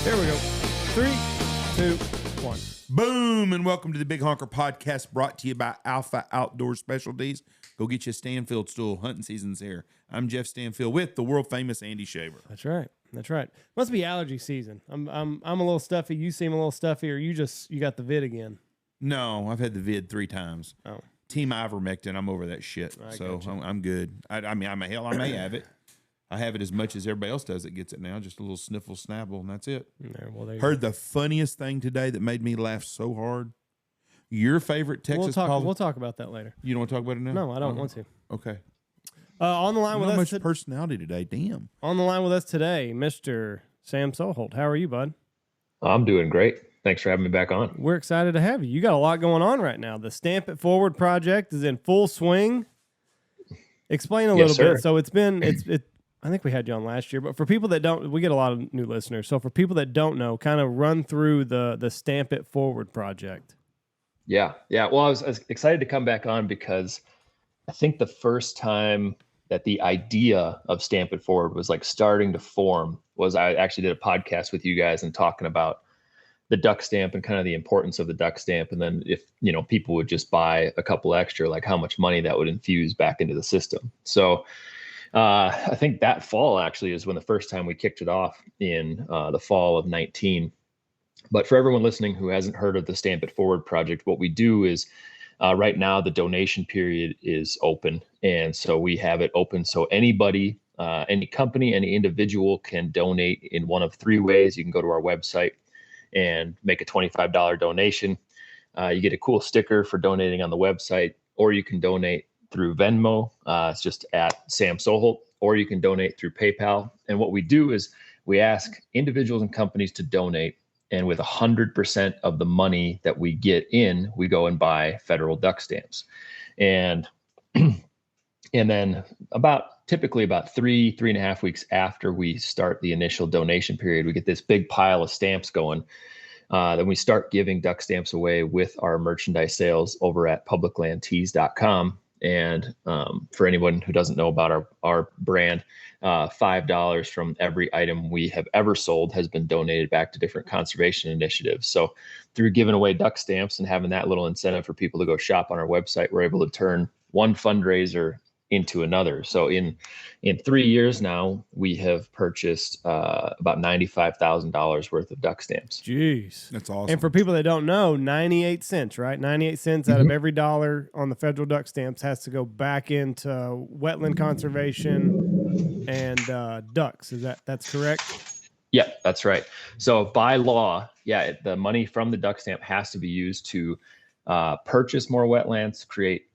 Here we go. 3, 2, 1. Boom, and welcome to the Big Honker podcast brought to you by Alpha Outdoor Specialties. Go get you a Stanfield stool. Hunting season's here. I'm Jeff Stanfield with the world famous Andy Shaver. That's right. That's right. Must be allergy season. I'm a little stuffy. You seem a little stuffy, or you got the vid again. No, I've had the vid 3 times. Oh. Team ivermectin. I'm over that shit. So I'm good. I mean, I may have it. I have it as much as everybody else does that gets it now. Just a little sniffle, snabble, and that's it. Heard the funniest thing today that made me laugh so hard. Your favorite Texas politician. We'll talk about that later. You don't want to talk about it now? No, I don't want to. Okay. On the line with us. Not much personality today. Damn. On the line with us today, Mr. Sam Soholt. How are you, bud? I'm doing great. Thanks for having me back on. We're excited to have you. You got a lot going on right now. The Stamp It Forward project is in full swing. Explain a little bit. So I think we had you on last year, but for people that don't, we get a lot of new listeners. So for people that don't know, kind of run through the Stamp It Forward project. Yeah. Well, I was excited to come back on because I think the first time that the idea of Stamp It Forward was like starting to form was I actually did a podcast with you guys and talking about the duck stamp and kind of the importance of the duck stamp. And then if, people would just buy a couple extra, like how much money that would infuse back into the system. So I think that fall actually is when the first time we kicked it off in the fall of 19. But for everyone listening who hasn't heard of the Stamp It Forward project, what we do is right now the donation period is open. And so we have it open so anybody, any company, any individual can donate in one of 3 ways. You can go to our website and make a $25 donation. You get a cool sticker for donating on the website, or you can donate through Venmo. It's just at Sam Soholt, or you can donate through PayPal. And what we do is we ask individuals and companies to donate. And with 100% of the money that we get in, we go and buy federal duck stamps. And then typically about 3.5 weeks after we start the initial donation period, we get this big pile of stamps going. Then we start giving duck stamps away with our merchandise sales over at publiclandtees.com. And for anyone who doesn't know about our brand, $5 from every item we have ever sold has been donated back to different conservation initiatives. So through giving away duck stamps and having that little incentive for people to go shop on our website, we're able to turn one fundraiser into another. So in 3 years now, we have purchased about $95,000 worth of duck stamps. Jeez. That's awesome. And for people that don't know, 98 cents, right? 98 cents out of every dollar on the federal duck stamps has to go back into wetland conservation and ducks. That's correct? Yeah, that's right. So by law, the money from the duck stamp has to be used to purchase more wetlands, create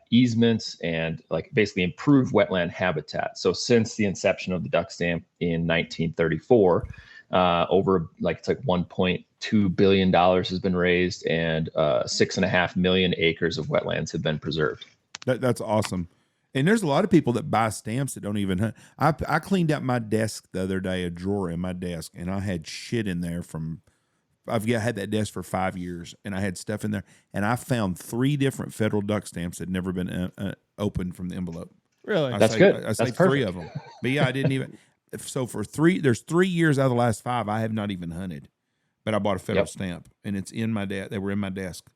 easements, and basically improve wetland habitat. So since the inception of the duck stamp in 1934, over it's like $1.2 billion has been raised, and 6.5 million acres of wetlands have been preserved. That's awesome. And there's a lot of people that buy stamps that don't even hunt. I cleaned out my desk the other day, a drawer in my desk, and I had shit in there I've had that desk for 5 years, and I had stuff in there, and I found 3 different federal duck stamps that had never been opened from the envelope. Really? That's good. I saved 3 of them. But yeah, I didn't even. So there's 3 years out of the last 5 I have not even hunted, but I bought a federal stamp, and it's in my desk. They were in my desk.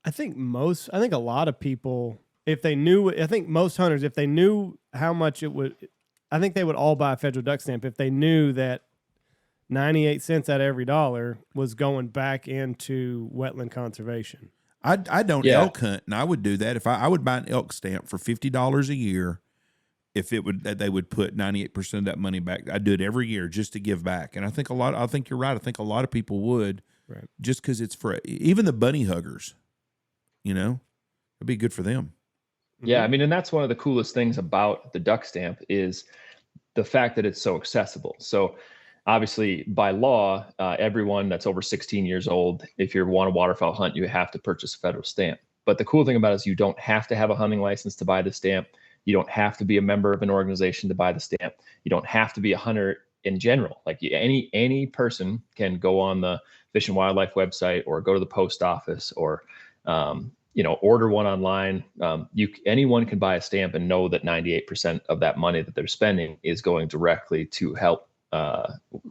I think a lot of people, most hunters, if they knew how much it would, I think they would all buy a federal duck stamp if they knew that 98 cents out of every dollar was going back into wetland conservation. I don't elk hunt, and I would do that if I would buy an elk stamp for $50 a year. If they would put 98% of that money back, I'd do it every year just to give back. And I think you're right. I think a lot of people would, right? Just because it's for even the bunny huggers, it'd be good for them. Yeah, I mean, and that's one of the coolest things about the duck stamp is the fact that it's so accessible. So obviously, by law, everyone that's over 16 years old, if you want to waterfowl hunt, you have to purchase a federal stamp. But the cool thing about it is you don't have to have a hunting license to buy the stamp. You don't have to be a member of an organization to buy the stamp. You don't have to be a hunter in general. Any person can go on the Fish and Wildlife website or go to the post office or order one online. Anyone can buy a stamp and know that 98% of that money that they're spending is going directly to help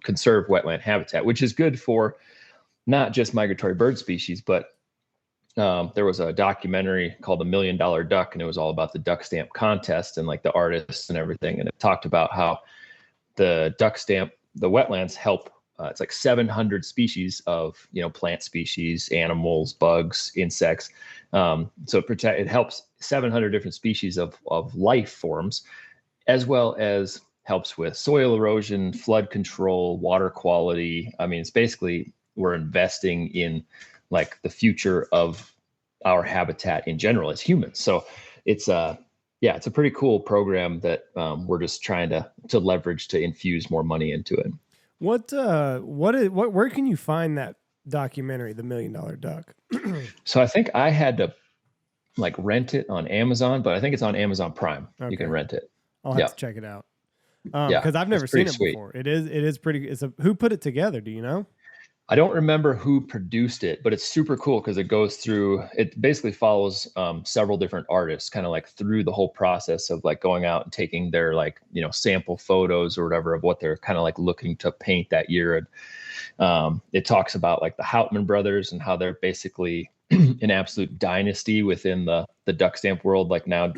conserve wetland habitat, which is good for not just migratory bird species, but there was a documentary called The $1 Million Duck, and it was all about the duck stamp contest and like the artists and everything. And it talked about how the duck stamp, the wetlands help. It's like 700 species of, plant species, animals, bugs, insects. So it helps 700 different species of life forms, as well as helps with soil erosion, flood control, water quality. I mean, it's basically we're investing in like the future of our habitat in general as humans. So it's it's a pretty cool program that we're just trying to leverage to infuse more money into it. Where can you find that documentary, The $1 Million Duck? So I think I had to like rent it on Amazon, but I think it's on Amazon Prime. Okay. You can rent it. I'll have to check it out. Because I've never seen it before. It is pretty. Who put it together? Do you know? I don't remember who produced it, but it's super cool because it goes through, it basically follows several different artists kind of like through the whole process of like going out and taking their like, sample photos or whatever of what they're kind of like looking to paint that year. And it talks about like the Houtman brothers and how they're basically an absolute dynasty within the duck stamp world. Like now,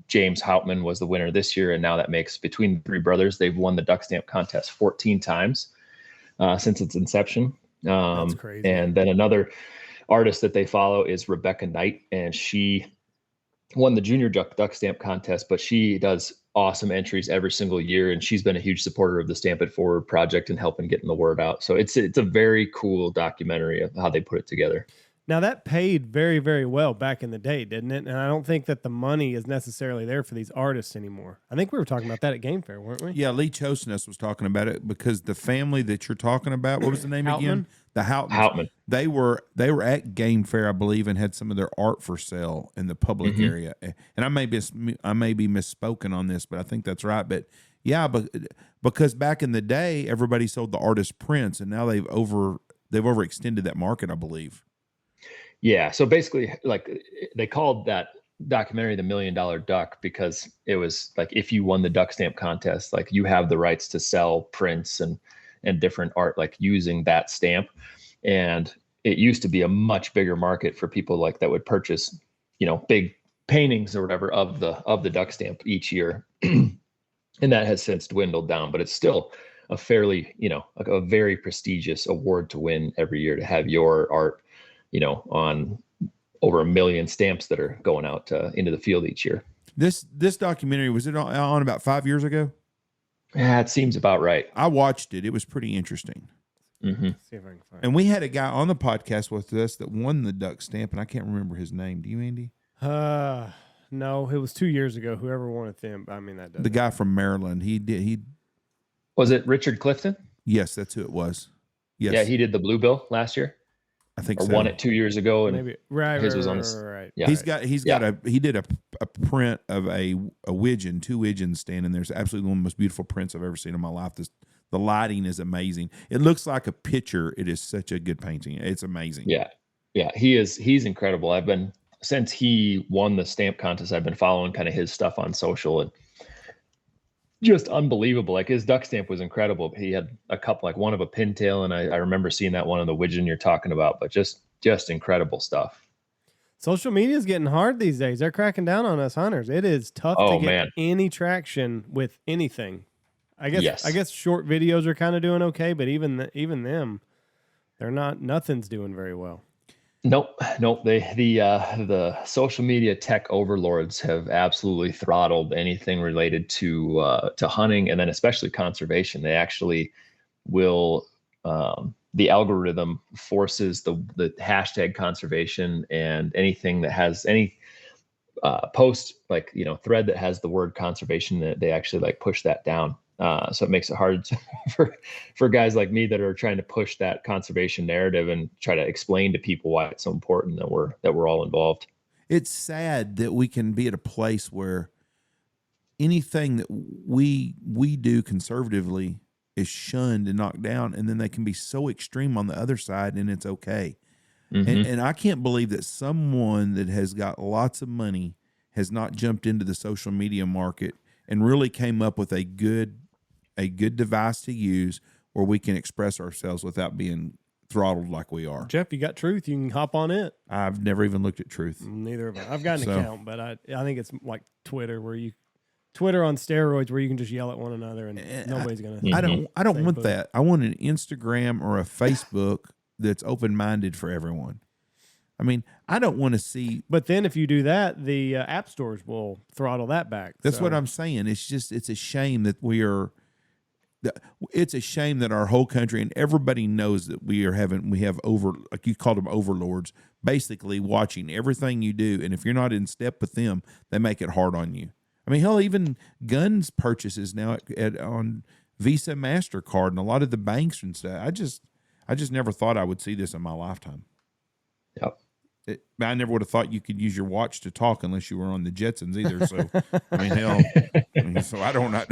James Houtman was the winner this year. And now that makes between the three brothers, they've won the duck stamp contest 14 times since its inception. That's crazy. And then another artist that they follow is Rebecca Knight, and she won the junior duck stamp contest, but she does awesome entries every single year. And she's been a huge supporter of the Stamp It Forward project and helping getting the word out. So it's a very cool documentary of how they put it together. Now that paid very, very well back in the day, didn't it? And I don't think that the money is necessarily there for these artists anymore. I think we were talking about that at Game Fair, weren't we? Yeah, Lee Chosness was talking about it because the family that you're talking about, what was the name again? The Houtman. They were at Game Fair, I believe, and had some of their art for sale in the public area. And I may be misspoken on this, but I think that's right. But yeah, because back in the day, everybody sold the artist prints, and now they've overextended that market, I believe. Yeah. So basically, like they called that documentary The $1 Million Duck because it was like if you won the duck stamp contest, like you have the rights to sell prints and different art like using that stamp. And it used to be a much bigger market for people like that would purchase, big paintings or whatever of the duck stamp each year. And that has since dwindled down, but it's still a fairly, like a very prestigious award to win every year to have your art on over 1 million stamps that are going out into the field each year. This documentary, was it on about 5 years ago? Yeah, it seems about right. I watched it. It was pretty interesting. Mm-hmm. See if I can find and we had a guy on the podcast with us that won the duck stamp, and I can't remember his name. Do you, Andy? No, it was 2 years ago. Whoever won it then. I mean, that doesn't. The guy from Maryland. He was it Richard Clifton? Yes, that's who it was. Yes. Yeah, he did the Bluebill last year. I think or so. Won it 2 years ago, and maybe his was on this. Right. Yeah, he did a print of a widgeon, 2 widgeons standing there. It's absolutely one of the most beautiful prints I've ever seen in my life. The lighting is amazing. It looks like a picture. It is such a good painting. It's amazing. Yeah, he's incredible. Since he won the stamp contest, I've been following kind of his stuff on social, and just unbelievable. Like his duck stamp was incredible. He had a couple, like one of a pintail, and I remember seeing that one of the widgeon you're talking about, but just incredible stuff. Social media is getting hard these days. They're cracking down on us hunters. It is tough to get any traction with anything. I guess short videos are kind of doing okay, but even them, nothing's doing very well. Nope. The social media tech overlords have absolutely throttled anything related to hunting, and then especially conservation. They actually will. The algorithm forces the hashtag conservation, and anything that has any post thread that has the word conservation, that they actually like push that down. So it makes it hard for guys like me that are trying to push that conservation narrative and try to explain to people why it's so important that we're all involved. It's sad that we can be at a place where anything that we do conservatively is shunned and knocked down, and then they can be so extreme on the other side, and it's okay. Mm-hmm. And I can't believe that someone that has got lots of money has not jumped into the social media market and really came up with a good a good device to use where we can express ourselves without being throttled like we are. Jeff, you got Truth. You can hop on it. I've never even looked at Truth. Neither have I. I've got an account, but I think it's like Twitter Twitter on steroids where you can just yell at one another and nobody's going to. I don't want that. I want an Instagram or a Facebook that's open-minded for everyone. I mean, I don't want to see. But then if you do that, the app stores will throttle that back. That's what I'm saying. It's a shame that it's a shame that our whole country and everybody knows that we have like you called them overlords, basically watching everything you do. And if you're not in step with them, they make it hard on you. I mean, hell, even guns purchases now on Visa, MasterCard, and a lot of the banks and stuff. I just never thought I would see this in my lifetime. Yep. I never would have thought you could use your watch to talk unless you were on the Jetsons either. So, I mean, hell, so I don't know.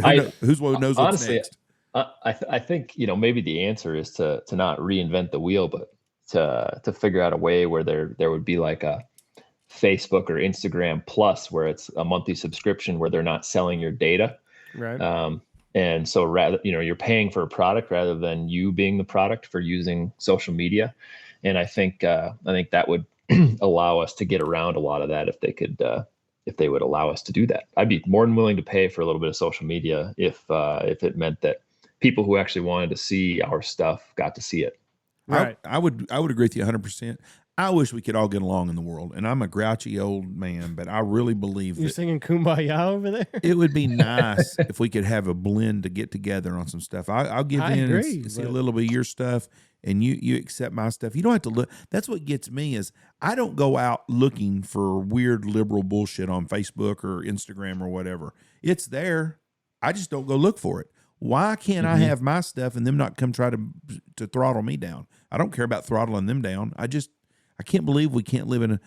Who knows what's next? I think, maybe the answer is to not reinvent the wheel, but to figure out a way where there would be like a Facebook or Instagram Plus, where it's a monthly subscription where they're not selling your data. Right. And so rather, you're paying for a product rather than you being the product for using social media. And I think that would allow us to get around a lot of that if they would allow us to do that. I'd be more than willing to pay for a little bit of social media if it meant that people who actually wanted to see our stuff got to see it. Right. I would agree with you 100%. I wish we could all get along in the world, and I'm a grouchy old man, but I really believe you're singing Kumbaya over there. It would be nice if we could have a blend to get together on some stuff. I'll give in and see a little bit of your stuff, and you accept my stuff. You don't have to look. That's what gets me is I don't go out looking for weird liberal bullshit on Facebook or Instagram or whatever. It's there. I just don't go look for it. Why can't I have my stuff and them not come try to throttle me down? I don't care about throttling them down. I can't believe we can't live in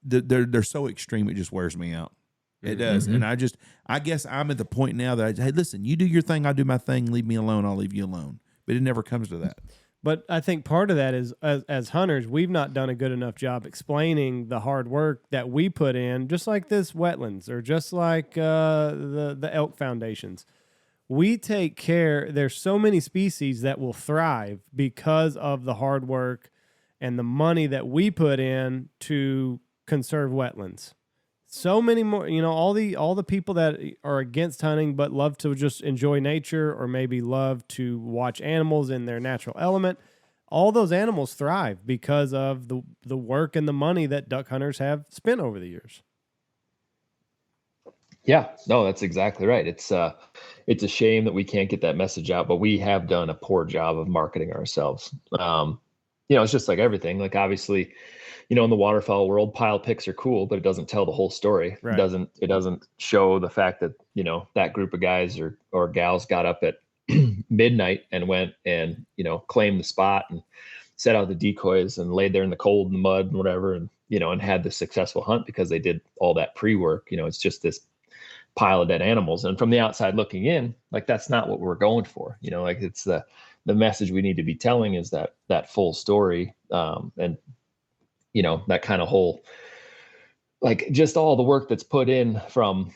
they're so extreme. It just wears me out. It does. And I guess I'm at the point now that hey, listen, you do your thing. I'll do my thing. Leave me alone. I'll leave you alone. But it never comes to that. But I think part of that is as hunters, we've not done a good enough job explaining the hard work that we put in, just like this wetlands or just like the elk foundations. We take care. There's so many species that will thrive because of the hard work and the money that we put in to conserve wetlands. So many more, all the people that are against hunting but love to just enjoy nature or maybe love to watch animals in their natural element. All those animals thrive because of the work and the money that duck hunters have spent over the years. Yeah, no, that's exactly right. It's a shame that we can't get that message out, but we have done a poor job of marketing ourselves. It's just like everything. Like obviously, in the waterfowl world, pile picks are cool, but it doesn't tell the whole story. Right. It doesn't show the fact that that group of guys or gals got up at midnight and went and claimed the spot and set out the decoys and laid there in the cold and the mud and whatever, and and had the successful hunt because they did all that pre-work. It's just this pile of dead animals, and from the outside looking in, like that's not what we're going for. Like it's the message we need to be telling is that full story, and that kind of whole, like just all the work that's put in from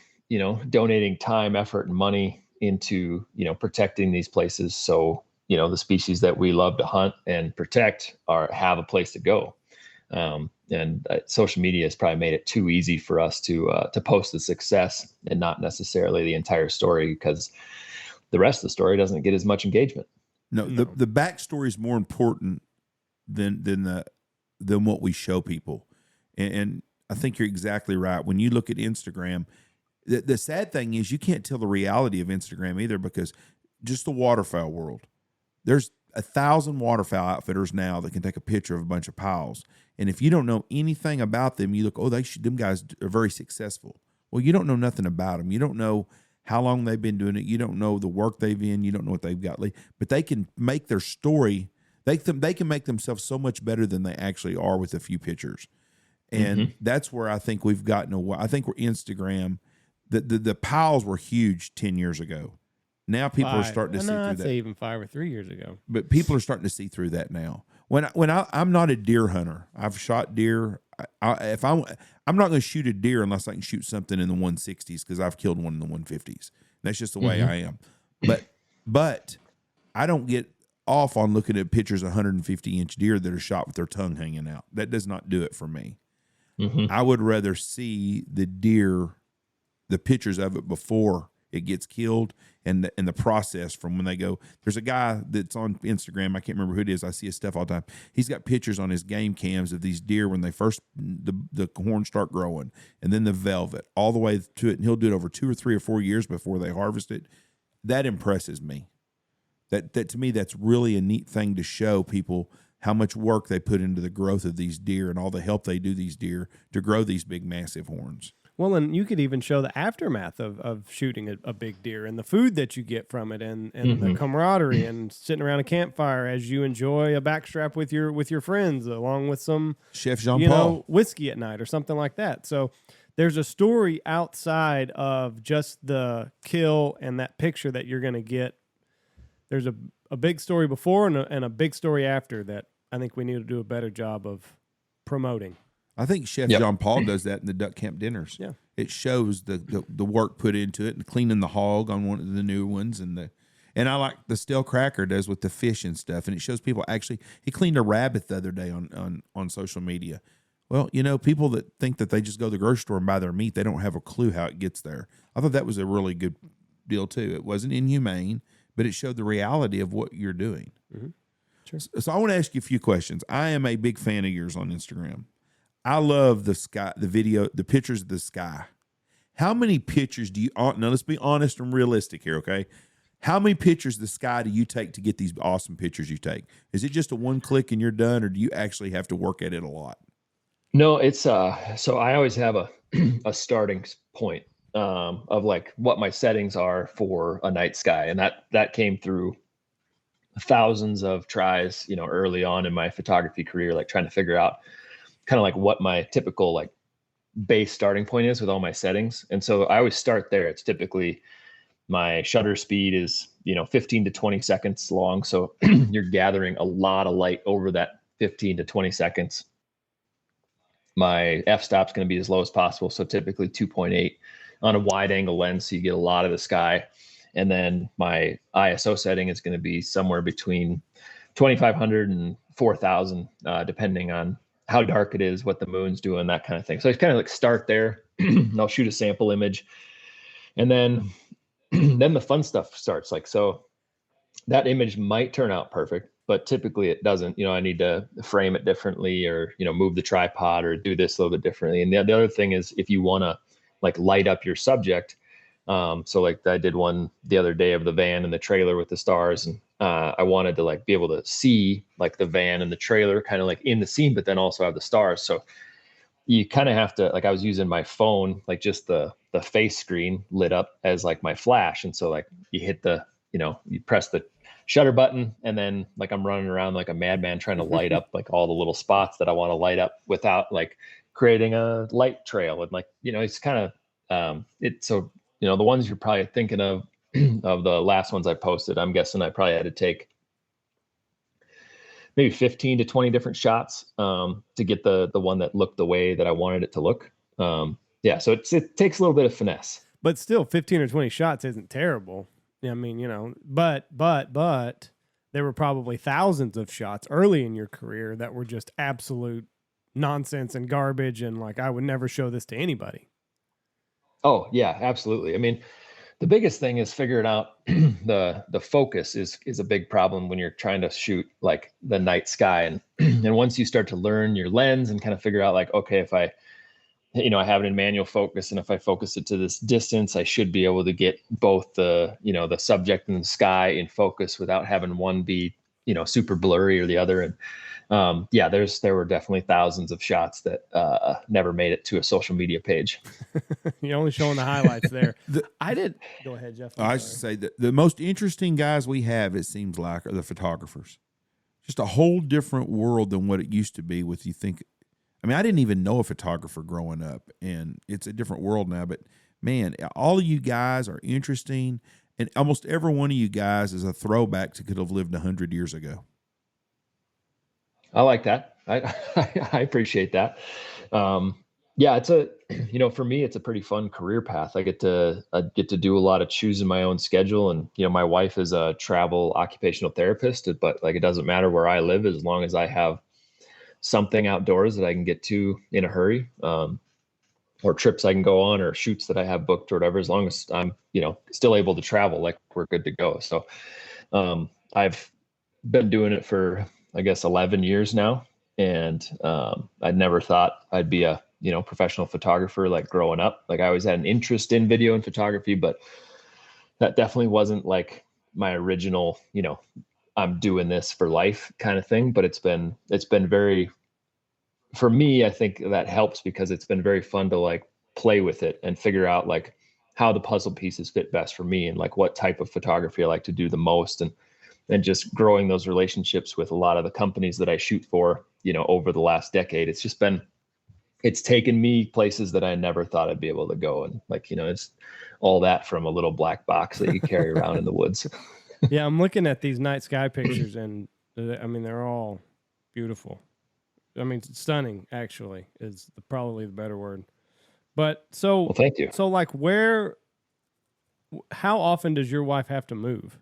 donating time, effort, and money into protecting these places, so the species that we love to hunt and protect have a place to go. And social media has probably made it too easy for us to post the success and not necessarily the entire story, because the rest of the story doesn't get as much engagement. No, the backstory is more important than what we show people. And I think you're exactly right. When you look at Instagram, the sad thing is you can't tell the reality of Instagram either, because just the waterfowl world, there's 1,000 waterfowl outfitters now that can take a picture of a bunch of piles. And if you don't know anything about them, you look, them guys are very successful. Well, you don't know nothing about them. You don't know how long they've been doing it. You don't know the work they've in. You don't know what they've got. But they can make their story. They can make themselves so much better than they actually are with a few pictures. And that's where I think we've gotten away. I think we're Instagram. The piles were huge 10 years ago. Now people are starting to see through that. I'd say even 5 or 3 years ago. But people are starting to see through that now. I'm not a deer hunter. I've shot deer. I'm not going to shoot a deer unless I can shoot something in the 160s, because I've killed one in the 150s. That's just the way I am. But I don't get off on looking at pictures of 150-inch deer that are shot with their tongue hanging out. That does not do it for me. I would rather see the deer, the pictures of it before it gets killed, and the process from when they go. There's a guy that's on Instagram. I can't remember who it is. I see his stuff all the time. He's got pictures on his game cams of these deer when they first, the horns start growing, and then the velvet all the way to it. And he'll do it over 2 or 3 or 4 years before they harvest it. That impresses me. That to me, that's really a neat thing to show people how much work they put into the growth of these deer and all the help they do these deer to grow these big, massive horns. Well, and you could even show the aftermath of shooting a big deer and the food that you get from it, and the camaraderie and sitting around a campfire as you enjoy a backstrap with your friends, along with some Chef Jean-Paul whiskey at night or something like that. So there's a story outside of just the kill and that picture that you're going to get. There's a big story before and a big story after that I think we need to do a better job of promoting. I think Chef Jean-Paul does that in the duck camp dinners. Yeah, it shows the work put into it, and cleaning the hog on one of the new ones, and I like the stale cracker does with the fish and stuff, and it shows people actually. He cleaned a rabbit the other day on social media. Well, people that think that they just go to the grocery store and buy their meat, they don't have a clue how it gets there. I thought that was a really good deal too. It wasn't inhumane, but it showed the reality of what you're doing. Sure. So I want to ask you a few questions. I am a big fan of yours on Instagram. I love the sky, the video, the pictures of the sky. How many pictures do you, now let's be honest and realistic here, okay? How many pictures of the sky do you take to get these awesome pictures you take? Is it just a one click and you're done, or do you actually have to work at it a lot? No, it's so I always have a starting point of like what my settings are for a night sky, and that came through thousands of tries, early on in my photography career, like trying to figure out kind of like what my typical like base starting point is with all my settings. And so I always start there. It's typically my shutter speed is 15 to 20 seconds long, so you're gathering a lot of light over that 15 to 20 seconds. My f-stop's going to be as low as possible, so typically 2.8 on a wide angle lens, so you get a lot of the sky. And then my ISO setting is going to be somewhere between 2,500 and 4,000, depending on how dark it is, what the moon's doing, that kind of thing. So I kind of like start there. I'll shoot a sample image, and then the fun stuff starts. Like, so that image might turn out perfect, but typically it doesn't. I need to frame it differently, or move the tripod, or do this a little bit differently. And the other thing is, if you want to like light up your subject, so like I did one the other day of the van and the trailer with the stars, and I wanted to like be able to see like the van and the trailer kind of like in the scene, but then also have the stars. So you kind of have to, like, I was using my phone, like just the face screen lit up as like my flash. And so like you hit you press the shutter button, and then like I'm running around like a madman trying to light up like all the little spots that I want to light up without like creating a light trail. And like, it's kind of, so, the ones you're probably thinking of the last ones I posted, I'm guessing I probably had to take maybe 15 to 20 different shots to get the one that looked the way that I wanted it to look. So it takes a little bit of finesse. But still, 15 or 20 shots isn't terrible. I mean, but there were probably thousands of shots early in your career that were just absolute nonsense and garbage, and like I would never show this to anybody. Oh yeah, absolutely. I mean, the biggest thing is figuring out the focus is a big problem when you're trying to shoot like the night sky. And and once you start to learn your lens and kind of figure out like, okay, if I have it in manual focus, and if I focus it to this distance, I should be able to get both the subject and the sky in focus without having one be, super blurry or the other. And there were definitely thousands of shots that never made it to a social media page. You're only showing the highlights there. I did. Go ahead, Jeff. I should say that the most interesting guys we have, it seems like, are the photographers. Just a whole different world than what it used to be. I didn't even know a photographer growing up, and it's a different world now. But man, all of you guys are interesting, and almost every one of you guys is a throwback to could have lived 100 years ago. I like that. I appreciate that. Yeah, for me, it's a pretty fun career path. I get to do a lot of choosing my own schedule. And, my wife is a travel occupational therapist, but like, it doesn't matter where I live as long as I have something outdoors that I can get to in a hurry. Or trips I can go on or shoots that I have booked or whatever, as long as I'm, still able to travel, like we're good to go. So, I've been doing it for, I guess, 11 years now. And I'd never thought I'd be a, professional photographer like growing up. Like I always had an interest in video and photography, but that definitely wasn't like my original, I'm doing this for life kind of thing. But it's been very, for me, I think that helps because it's been very fun to like play with it and figure out like how the puzzle pieces fit best for me and like what type of photography I like to do the most. And just growing those relationships with a lot of the companies that I shoot for, over the last decade. It's taken me places that I never thought I'd be able to go. And like, it's all that from a little black box that you carry around in the woods. Yeah, I'm looking at these night sky pictures and I mean, they're all beautiful. I mean, stunning actually is probably the better word. But so, Well, thank you. So like how often does your wife have to move?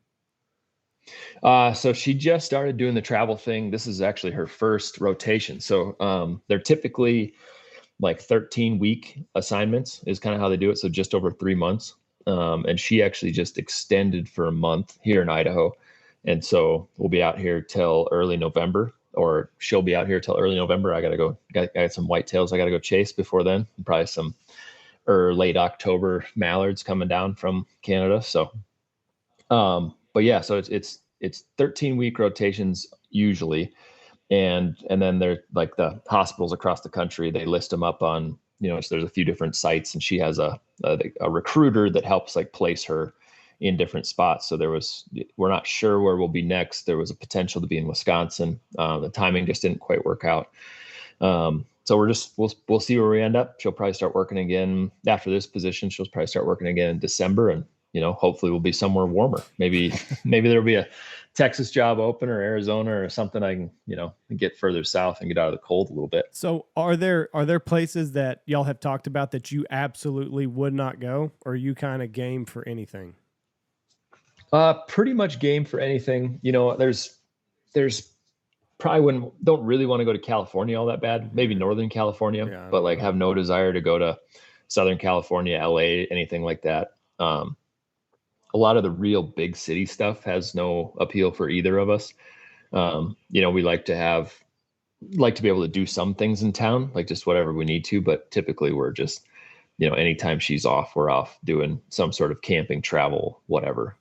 So she just started doing the travel thing. This is actually her first rotation. So they're typically like 13-week assignments is kind of how they do it. So just over 3 months. And she actually just extended for a month here in Idaho. And so we'll be out here till early November, or she'll be out here till early November. I got some whitetails I got to go chase before then. Probably some or late October mallards coming down from Canada. So, but yeah, so it's 13-week rotations usually. And then they're like the hospitals across the country, they list them up on, so there's a few different sites, and she has a recruiter that helps like place her in different spots. So we're not sure where we'll be next. There was a potential to be in Wisconsin. The timing just didn't quite work out. So we'll see where we end up. She'll probably start working again after this position. She'll probably start working again in December, and hopefully we'll be somewhere warmer. Maybe there'll be a Texas job open, or Arizona or something. I can, get further south and get out of the cold a little bit. So are there places that y'all have talked about that you absolutely would not go, or are you kind of game for anything? Pretty much game for anything. There's probably don't really want to go to California all that bad. Maybe Northern California, Yeah, but like have no desire to go to Southern California, LA, anything like that. A lot of the real big city stuff has no appeal for either of us. We like to be able to do some things in town, like just whatever we need to, but typically we're just, anytime she's off, we're off doing some sort of camping, travel, whatever.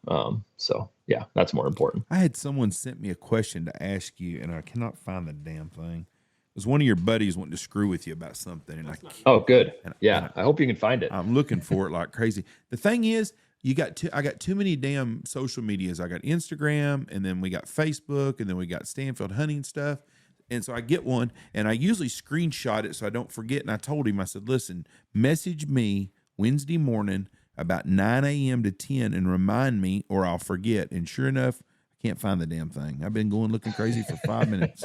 So yeah, that's more important. I had someone sent me a question to ask you, and I cannot find the damn thing. It was one of your buddies wanting to screw with you about something. And oh, good. I hope you can find it. I'm looking for it like crazy. The thing is, I got too many damn social medias. I got Instagram, and then we got Facebook, and then we got Stanfield hunting stuff. And so I get one, and I usually screenshot it so I don't forget. And I told him, I said, listen, message me Wednesday morning about 9 a.m. to 10 and remind me, or I'll forget. And sure enough, I can't find the damn thing. I've been going looking crazy for 5 minutes.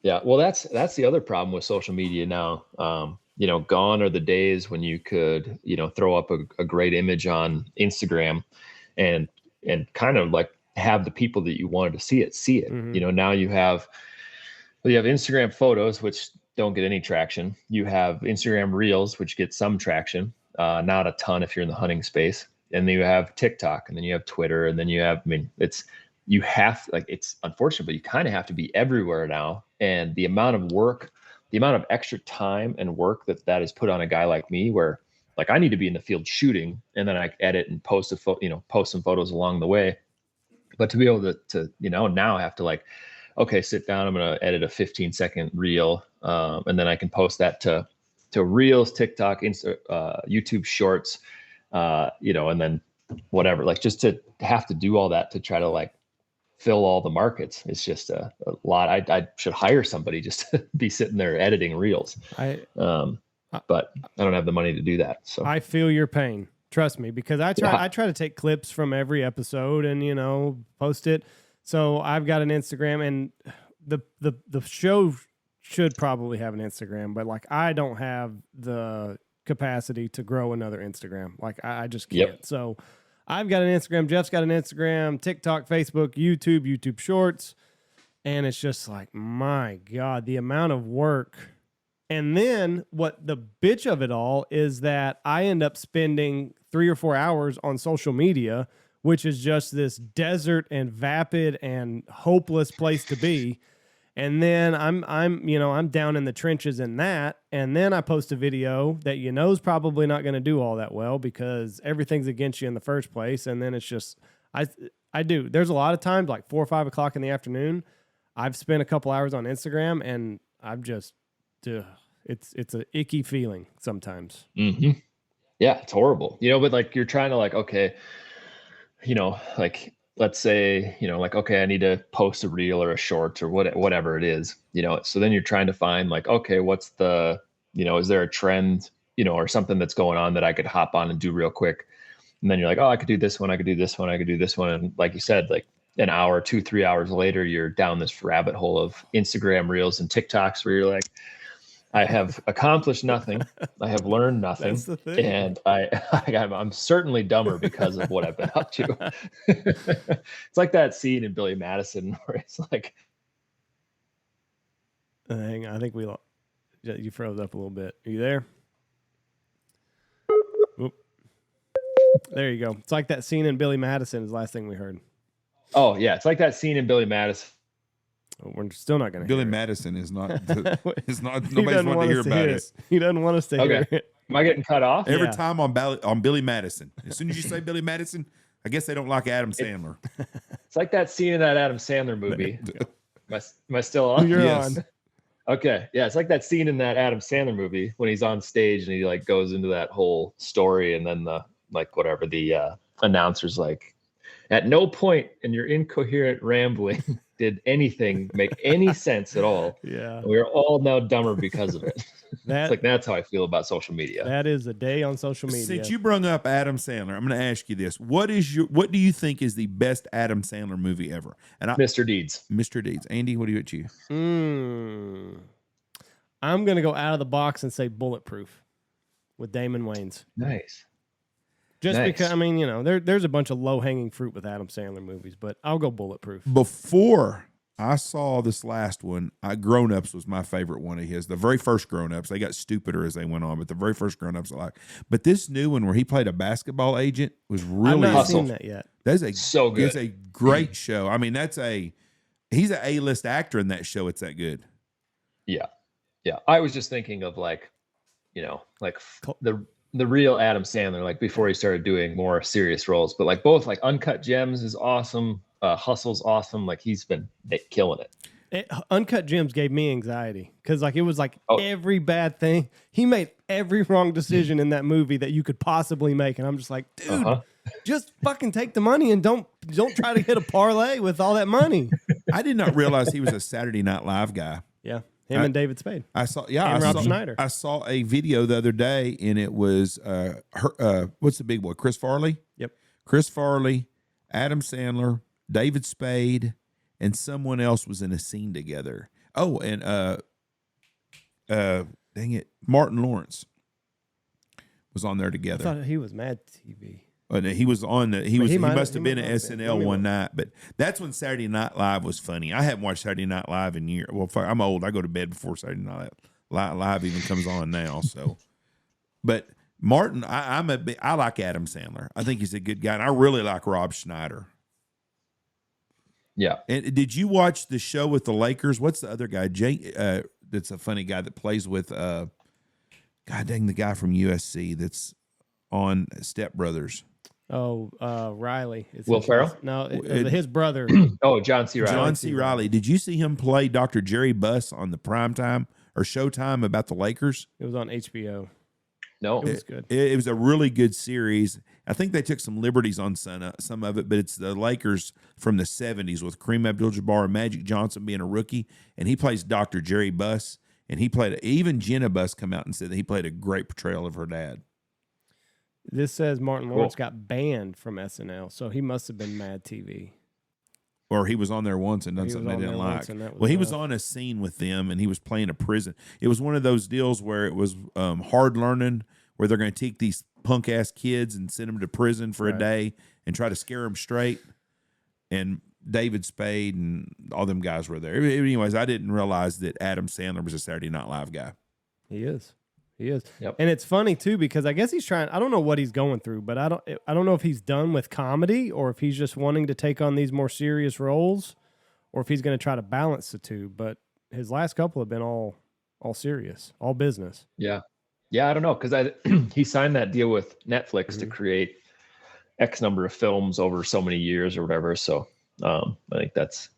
Yeah, well, that's the other problem with social media now. Gone are the days when you could, throw up a great image on Instagram and kind of like have the people that you wanted to see it. Mm-hmm. Now you have Instagram photos, which don't get any traction. You have Instagram Reels, which get some traction, not a ton if you're in the hunting space. And then you have TikTok, and then you have Twitter, and then you have, it's unfortunate, but you kind of have to be everywhere now. And the amount of extra time and work that is put on a guy like me, where like I need to be in the field shooting, and then I edit and post some photos along the way. But to be able to now I have to like, okay, sit down, I'm going to edit a 15-second reel. And then I can post that to Reels, TikTok, YouTube Shorts, and then whatever, like just to have to do all that to try to like fill all the markets. It's just a lot. I should hire somebody just to be sitting there editing reels. But I don't have the money to do that. So I feel your pain. Trust me, because I try to take clips from every episode and post it. So I've got an Instagram, and the show should probably have an Instagram, but like I don't have the capacity to grow another Instagram. Like I just can't. Yep. So I've got an Instagram. Jeff's got an Instagram, TikTok, Facebook, YouTube Shorts. And it's just like, my God, the amount of work. And then what the bitch of it all is that I end up spending 3 or 4 hours on social media, which is just this desert and vapid and hopeless place to be. And then I'm down in the trenches in that. And then I post a video that is probably not going to do all that well because everything's against you in the first place. And then it's just, I do. There's a lot of times like 4 or 5 o'clock in the afternoon, I've spent a couple hours on Instagram and I'm just, it's an icky feeling sometimes. Mm-hmm. Yeah, it's horrible. But like you're trying to like, okay, like let's say, like, okay, I need to post a reel or a short or whatever it is, so then you're trying to find like, okay, what's the, is there a trend, or something that's going on that I could hop on and do real quick. And then you're like, oh, I could do this one. I could do this one. I could do this one. And like you said, like an hour, 2-3 hours later, you're down this rabbit hole of Instagram reels and TikToks where you're like, I have accomplished nothing. I have learned nothing. That's the thing. And I'm certainly dumber because of what I've been up to. It's like that scene in Billy Madison where it's like, hang on, I think you froze up a little bit. Are you there? Oop. There you go. It's like that scene in Billy Madison is the last thing we heard. Oh yeah, it's like that scene in Billy Madison. We're still not going to. Billy Madison is not. Nobody's wanting to hear about it. He doesn't want us to hear it. Am I getting cut off? Every time on Billy Madison. As soon as you say Billy Madison, I guess they don't like Adam Sandler. It's like that scene in that Adam Sandler movie. Am I still on? You're Yes. on. Okay. Yeah, it's like that scene in that Adam Sandler movie when he's on stage and he like goes into that whole story, and then the announcer's like, at no point in your incoherent rambling did anything make any sense at all. Yeah. And we're all now dumber because of it. That, It's like that's how I feel about social media. that is a day on social media. Since you brung up Adam Sandler, I'm going to ask you this: what do you think is the best Adam Sandler movie ever? And Mr. Deeds. Mr. Deeds. Andy, what do you? I'm going to go out of the box and say Bulletproof with Damon Wayans. Nice. Just Nice. because, I mean, there's a bunch of low-hanging fruit with Adam Sandler movies, but I'll go Bulletproof. Before I saw this last one, Grown Ups was my favorite one of his. The very first Grown Ups, they got stupider as they went on, but the very first Grown Ups I like. But this new one where he played a basketball agent was really. I've not seen that yet. So good. It's a great Mm. show. I mean, he's an A-list actor in that show. It's that good. Yeah. Yeah. I was just thinking of like the real Adam Sandler, like before he started doing more serious roles, but like both like Uncut Gems is awesome. Hustle's awesome. Like he's been killing it. Uncut Gems gave me anxiety because like it was like every bad thing. He made every wrong decision in that movie that you could possibly make. And I'm just like, dude, just fucking take the money and don't try to hit a parlay with all that money. I did not realize he was a Saturday Night Live guy. Yeah. Him and David Spade. I saw Rob Schneider. I saw a video the other day, and it was what's the big boy? Chris Farley. Yep. Chris Farley, Adam Sandler, David Spade, and someone else was in a scene together. Oh, and dang it, Martin Lawrence was on there together. I thought he was Mad TV. He was on the. He must have been at have been. SNL one night, but that's when Saturday Night Live was funny. I haven't watched Saturday Night Live in years. Well, I'm old. I go to bed before Saturday Night Live even comes on now. So, but Martin, I like Adam Sandler. I think he's a good guy, and I really like Rob Schneider. Yeah. And did you watch the show with the Lakers? What's the other guy? That's a funny guy that plays with. God dang, the guy from USC that's on Step Brothers. Oh, Riley. Will Ferrell? No, his brother. Oh, John C. Reilly. John C. Reilly. Did you see him play Dr. Jerry Buss on the primetime or Showtime about the Lakers? It was on HBO. No. It was good. It was a really good series. I think they took some liberties on some of it, but it's the Lakers from the 70s with Kareem Abdul-Jabbar and Magic Johnson being a rookie, and he plays Dr. Jerry Buss, and even Jenna Buss come out and said that he played a great portrayal of her dad. This says Martin Lawrence got banned from SNL, so he must have been Mad TV. Or he was on there once and done something they didn't like. Well, he was on a scene with them, and he was playing a prison. It was one of those deals where it was hard learning, where they're going to take these punk ass kids and send them to prison for a day and try to scare them straight. And David Spade and all them guys were there. Anyways, I didn't realize that Adam Sandler was a Saturday Night Live guy. He is. Yep. And it's funny too, because I guess he's trying, I don't know what he's going through, but I don't know if he's done with comedy or if he's just wanting to take on these more serious roles or if he's going to try to balance the two. But his last couple have been all serious, all business. Yeah. I don't know. Cause he signed that deal with Netflix to create X number of films over so many years or whatever. So I think that's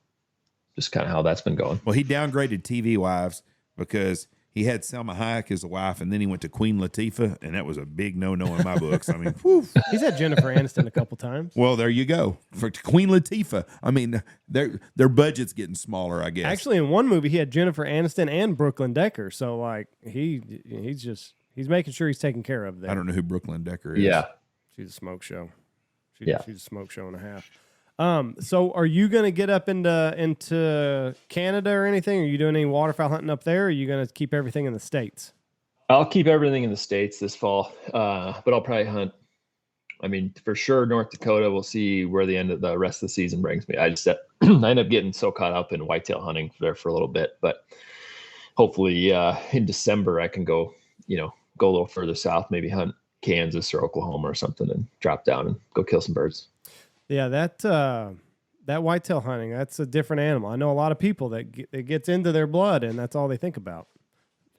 just kind of how that's been going. Well, he downgraded TV Wives because he had Selma Hayek as a wife, and then he went to Queen Latifah, and that was a big no-no in my books. I mean, whew. He's had Jennifer Aniston a couple times. Well, there you go. For Queen Latifah, I mean, their budget's getting smaller, I guess. Actually, in one movie, he had Jennifer Aniston and Brooklyn Decker. So, like, he's making sure he's taken care of there. I don't know who Brooklyn Decker is. Yeah. She's a smoke show. She's a smoke show and a half. So are you going to get up into Canada or anything? Are you doing any waterfowl hunting up there? Or are you going to keep everything in the States? I'll keep everything in the States this fall. But I'll probably hunt. I mean, for sure, North Dakota. We'll see where the rest of the season brings me. I end up getting so caught up in whitetail hunting there for a little bit, but hopefully, in December I can go a little further south, maybe hunt Kansas or Oklahoma or something and drop down and go kill some birds. Yeah, that whitetail hunting, that's a different animal. I know a lot of people that it gets into their blood, and that's all they think about.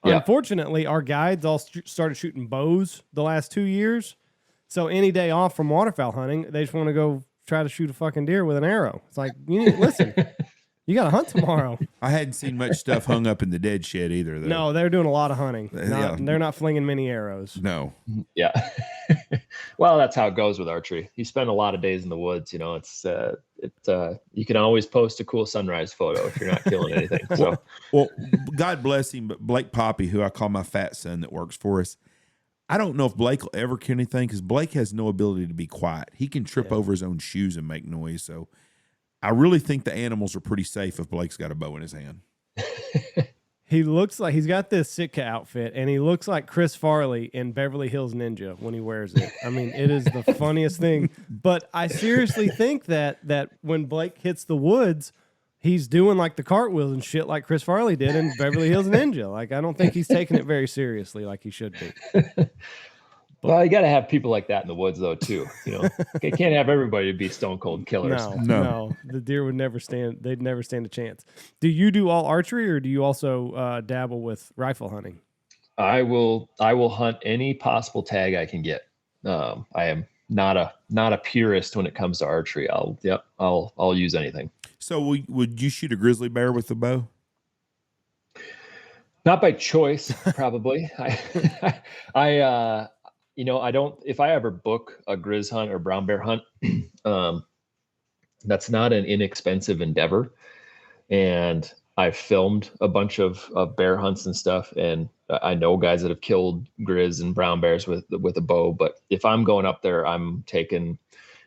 Yeah. Unfortunately, our guides all started shooting bows the last 2 years. So any day off from waterfowl hunting, they just want to go try to shoot a fucking deer with an arrow. It's like, listen, you got to hunt tomorrow. I hadn't seen much stuff hung up in the dead shed either, though. No, they're doing a lot of hunting. They're not flinging many arrows. No. Yeah. Well, that's how it goes with archery. You spend a lot of days in the woods. It's you can always post a cool sunrise photo if you're not killing anything. So, well, God bless him, but Blake Poppy, who I call my fat son that works for us, I don't know if Blake will ever kill anything because Blake has no ability to be quiet. He can trip over his own shoes and make noise. So I really think the animals are pretty safe if Blake's got a bow in his hand. He looks like he's got this Sitka outfit, and he looks like Chris Farley in Beverly Hills Ninja when he wears it. I mean, it is the funniest thing. But I seriously think that when Blake hits the woods, he's doing like the cartwheels and shit like Chris Farley did in Beverly Hills Ninja. Like, I don't think he's taking it very seriously like he should be. Well, you got to have people like that in the woods, though, too. You can't have everybody be stone cold killers. No. The deer would never stand. They'd never stand a chance. Do you do all archery, or do you also dabble with rifle hunting? I will hunt any possible tag I can get. I am not a purist when it comes to archery. I'll use anything. So would you shoot a grizzly bear with the bow? Not by choice, probably. I don't, if I ever book a grizz hunt or brown bear hunt, that's not an inexpensive endeavor. And I've filmed a bunch of bear hunts and stuff. And I know guys that have killed grizz and brown bears with a bow. But if I'm going up there, I'm taking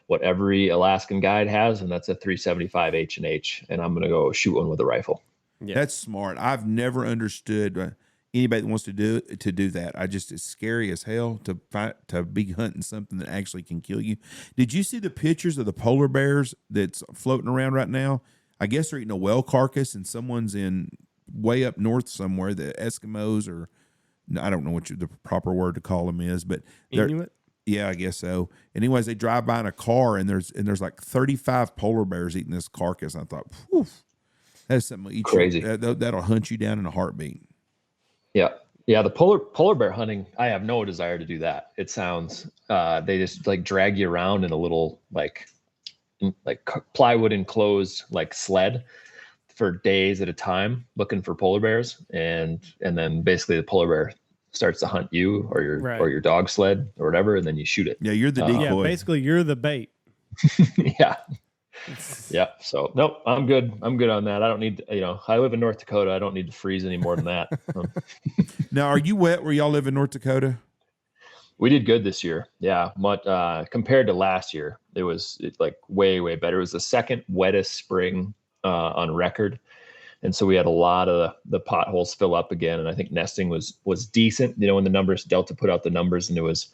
what every Alaskan guide has, and that's a 375 H&H. And I'm going to go shoot one with a rifle. Yeah. That's smart. I've never understood anybody that wants to do that. It's scary as hell to be hunting something that actually can kill you. Did you see the pictures of the polar bears that's floating around right now? I guess they're eating a whale carcass, and someone's in way up north somewhere, the Eskimos, or I don't know what the proper word to call them is, but Inuit? Yeah, I guess so. Anyways, they drive by in a car, and there's like 35 polar bears eating this carcass. And I thought, whew, that's something crazy. That'll hunt you down in a heartbeat. Yeah. The polar bear hunting, I have no desire to do that. It sounds they just like drag you around in a little like plywood enclosed like sled for days at a time looking for polar bears, and then basically the polar bear starts to hunt you or your dog sled or whatever, and then you shoot it. Yeah, you're the decoy. Yeah, basically you're the bait. Yeah. Yeah. So nope, I'm good. I'm good on that. I don't need, I live in North Dakota. I don't need to freeze any more than that. Now, are you wet where y'all live in North Dakota? We did good this year. Yeah. Much, compared to last year, it was like way, way better. It was the second wettest spring on record. And so we had a lot of the potholes fill up again. And I think nesting was decent. When the numbers, Delta put out the numbers, and it was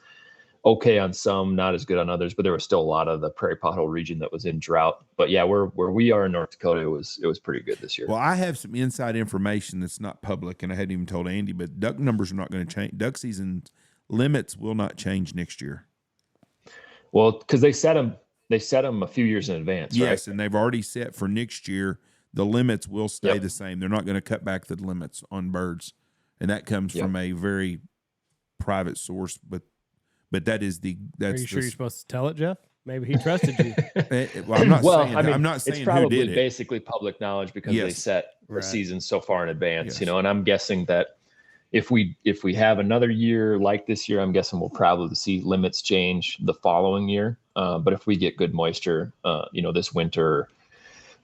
okay on some, not as good on others, but there was still a lot of the prairie pothole region that was in drought. But yeah, where we are in North Dakota, it was pretty good this year. Well, I have some inside information that's not public, and I hadn't even told Andy, but duck numbers are not going to change. Duck season limits will not change next year. Well, because they set them a few years in advance. Yes, right? And they've already set for next year. The limits will stay the same. They're not going to cut back the limits on birds, and that comes from a very private source. But that is that's. Are you sure you're supposed to tell it, Jeff? Maybe he trusted you. Well, I'm not saying. I mean, I'm not saying it's probably who did it. basically public knowledge because they set the season so far in advance. Yes. And I'm guessing that if we have another year like this year, I'm guessing we'll probably see limits change the following year. But if we get good moisture, this winter,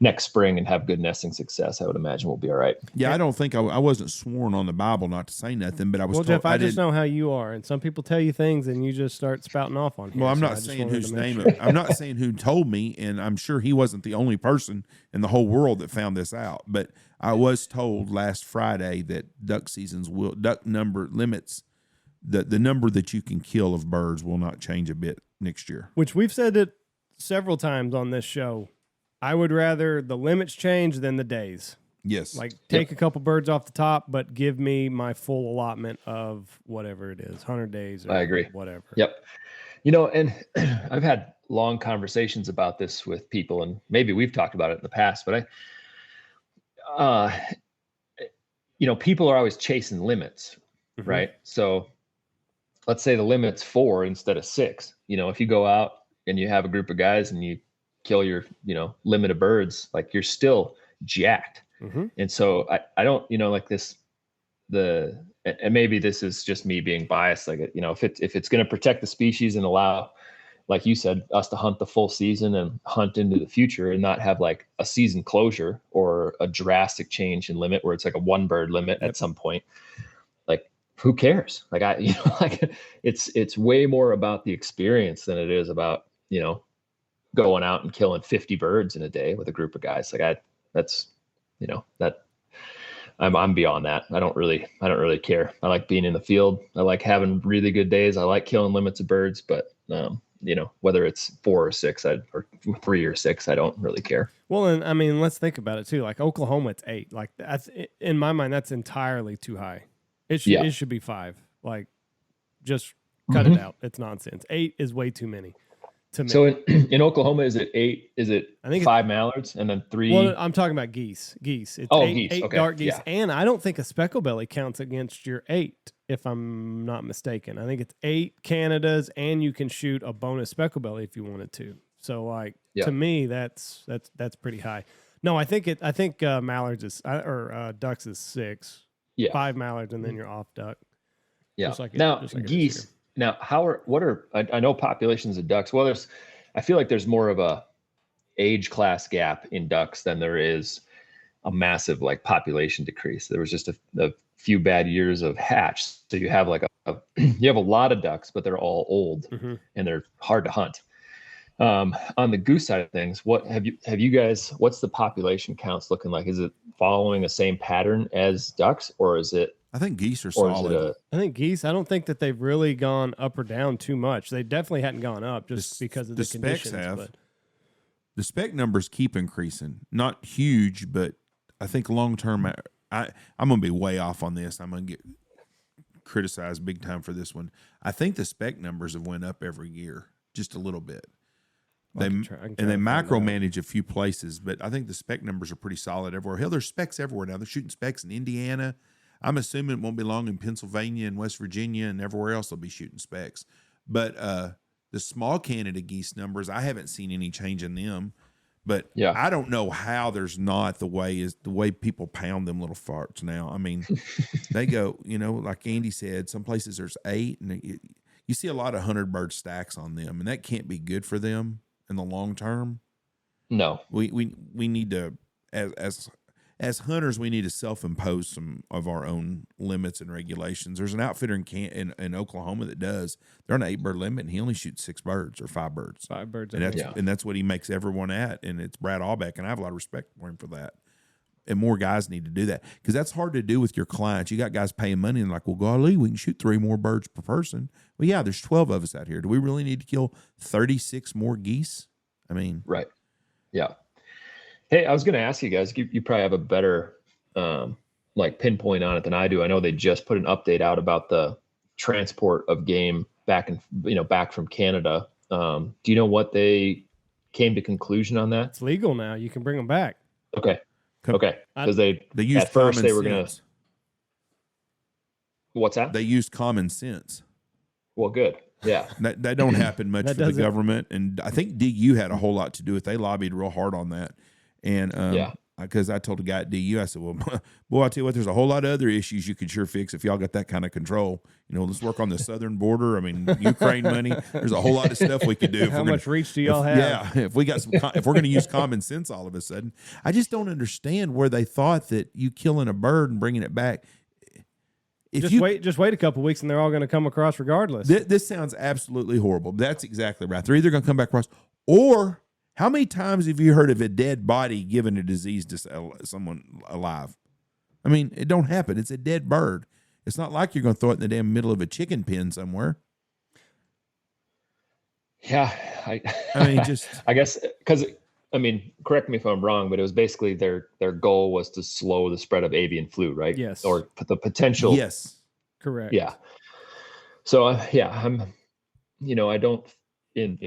next spring, and have good nesting success, I would imagine we'll be all right. Yeah, I don't think I wasn't sworn on the Bible not to say nothing, but I was. Well, told, Jeff, I just know how you are, and some people tell you things, and you just start spouting off on. Well, I'm not saying whose name. I'm not saying who told me, and I'm sure he wasn't the only person in the whole world that found this out. But I was told last Friday that duck number limits, the number that you can kill of birds will not change a bit next year. Which we've said it several times on this show. I would rather the limits change than the days. Yes. Like take a couple birds off the top, but give me my full allotment of whatever it is, 100 days or I agree. Whatever. Yep. And I've had long conversations about this with people, and maybe we've talked about it in the past, but people are always chasing limits, right? So let's say the limit's 4 instead of 6. If you go out and you have a group of guys and you kill your, limit of birds, like you're still jacked. And so I don't, like this, and maybe this is just me being biased. Like, if it's going to protect the species and allow, like you said, us to hunt the full season and hunt into the future and not have like a season closure or a drastic change in limit where it's like a 1 bird limit at some point, like who cares? Like it's way more about the experience than it is about, going out and killing 50 birds in a day with a group of guys. Like I'm beyond that. I don't really care. I like being in the field. I like having really good days. I like killing limits of birds, but whether it's 4 or 6, or 3 or 6, I don't really care. Well, and I mean, let's think about it too. Like Oklahoma, it's 8. Like that's, in my mind, that's entirely too high. It should be 5. Like just cut it out. It's nonsense. 8 is way too many. So in Oklahoma, is it 8? Is it I think 5 mallards and then 3? Well, I'm talking about geese. It's geese. 8 okay. dark geese. Yeah. And I don't think a specklebelly counts against your 8, if I'm not mistaken. I think it's 8 Canadas, and you can shoot a bonus specklebelly if you wanted to. So to me, that's pretty high. No, I think mallards is or ducks is 6. Yeah. 5 mallards and then you're off duck. Yeah. Just like geese. Now, I know populations of ducks. Well, I feel like there's more of a age class gap in ducks than there is a massive like population decrease. There was just a few bad years of hatch. So you have like you have a lot of ducks, but they're all old and they're hard to hunt. On the goose side of things, have you guys, what's the population counts looking like? Is it following the same pattern as ducks, or is it? I think geese are solid. I think geese, I don't think that they've really gone up or down too much. They definitely hadn't gone up just because of the conditions. But the spec numbers keep increasing. Not huge, but I think long term, I'm going to be way off on this. I'm going to get criticized big time for this one. I think the spec numbers have went up every year, just a little bit. They micromanage a few places, but I think the spec numbers are pretty solid everywhere. Hell, there's specs everywhere now. They're shooting specs in Indiana. I'm assuming it won't be long in Pennsylvania and West Virginia and everywhere else they'll be shooting specs. But the small Canada geese numbers, I haven't seen any change in them. But I don't know how there's not the way people pound them little farts now. I mean, they go, like Andy said, some places there's 8, and you see a lot of 100 bird stacks on them, and that can't be good for them in the long term. No, we need to as as hunters, we need to self-impose some of our own limits and regulations. There's an outfitter in Oklahoma that does. They're on an 8-bird limit, and he only shoots 6 birds or 5 birds. 5 birds. And that's what he makes everyone at. And it's Brad Allbeck, and I have a lot of respect for him for that. And more guys need to do that because that's hard to do with your clients. You got guys paying money and like, well, golly, we can shoot 3 more birds per person. Well, yeah, there's 12 of us out here. Do we really need to kill 36 more geese? I mean, right. Yeah. Hey, I was going to ask you guys, you probably have a better like pinpoint on it than I do. I know they just put an update out about the transport of game back from Canada. Do you know what they came to conclusion on that? It's legal now. You can bring them back. Okay. Because they used at first they were common going to. sense. What's that? They used common sense. Well, good. Yeah. That don't happen much for the government. And I think DU had a whole lot to do with it. They lobbied real hard on that. And because I told a guy at DU, I said, well, boy, I'll tell you what, there's a whole lot of other issues you could sure fix if y'all got that kind of control. Let's work on the southern border. I mean, Ukraine money. There's a whole lot of stuff we could do. How much reach do y'all have? Yeah, if we're going to use common sense all of a sudden. I just don't understand where they thought that you killing a bird and bringing it back. Just wait a couple weeks and they're all going to come across regardless. This sounds absolutely horrible. That's exactly right. They're either going to come back across, or how many times have you heard of a dead body giving a disease to someone alive? I mean, it don't happen. It's a dead bird. It's not like you're going to throw it in the damn middle of a chicken pen somewhere. Yeah. I mean, just I guess because correct me if I'm wrong, but it was basically their goal was to slow the spread of avian flu, right? Yes. Or the potential. Yes. Correct. Yeah. So I'm, I don't,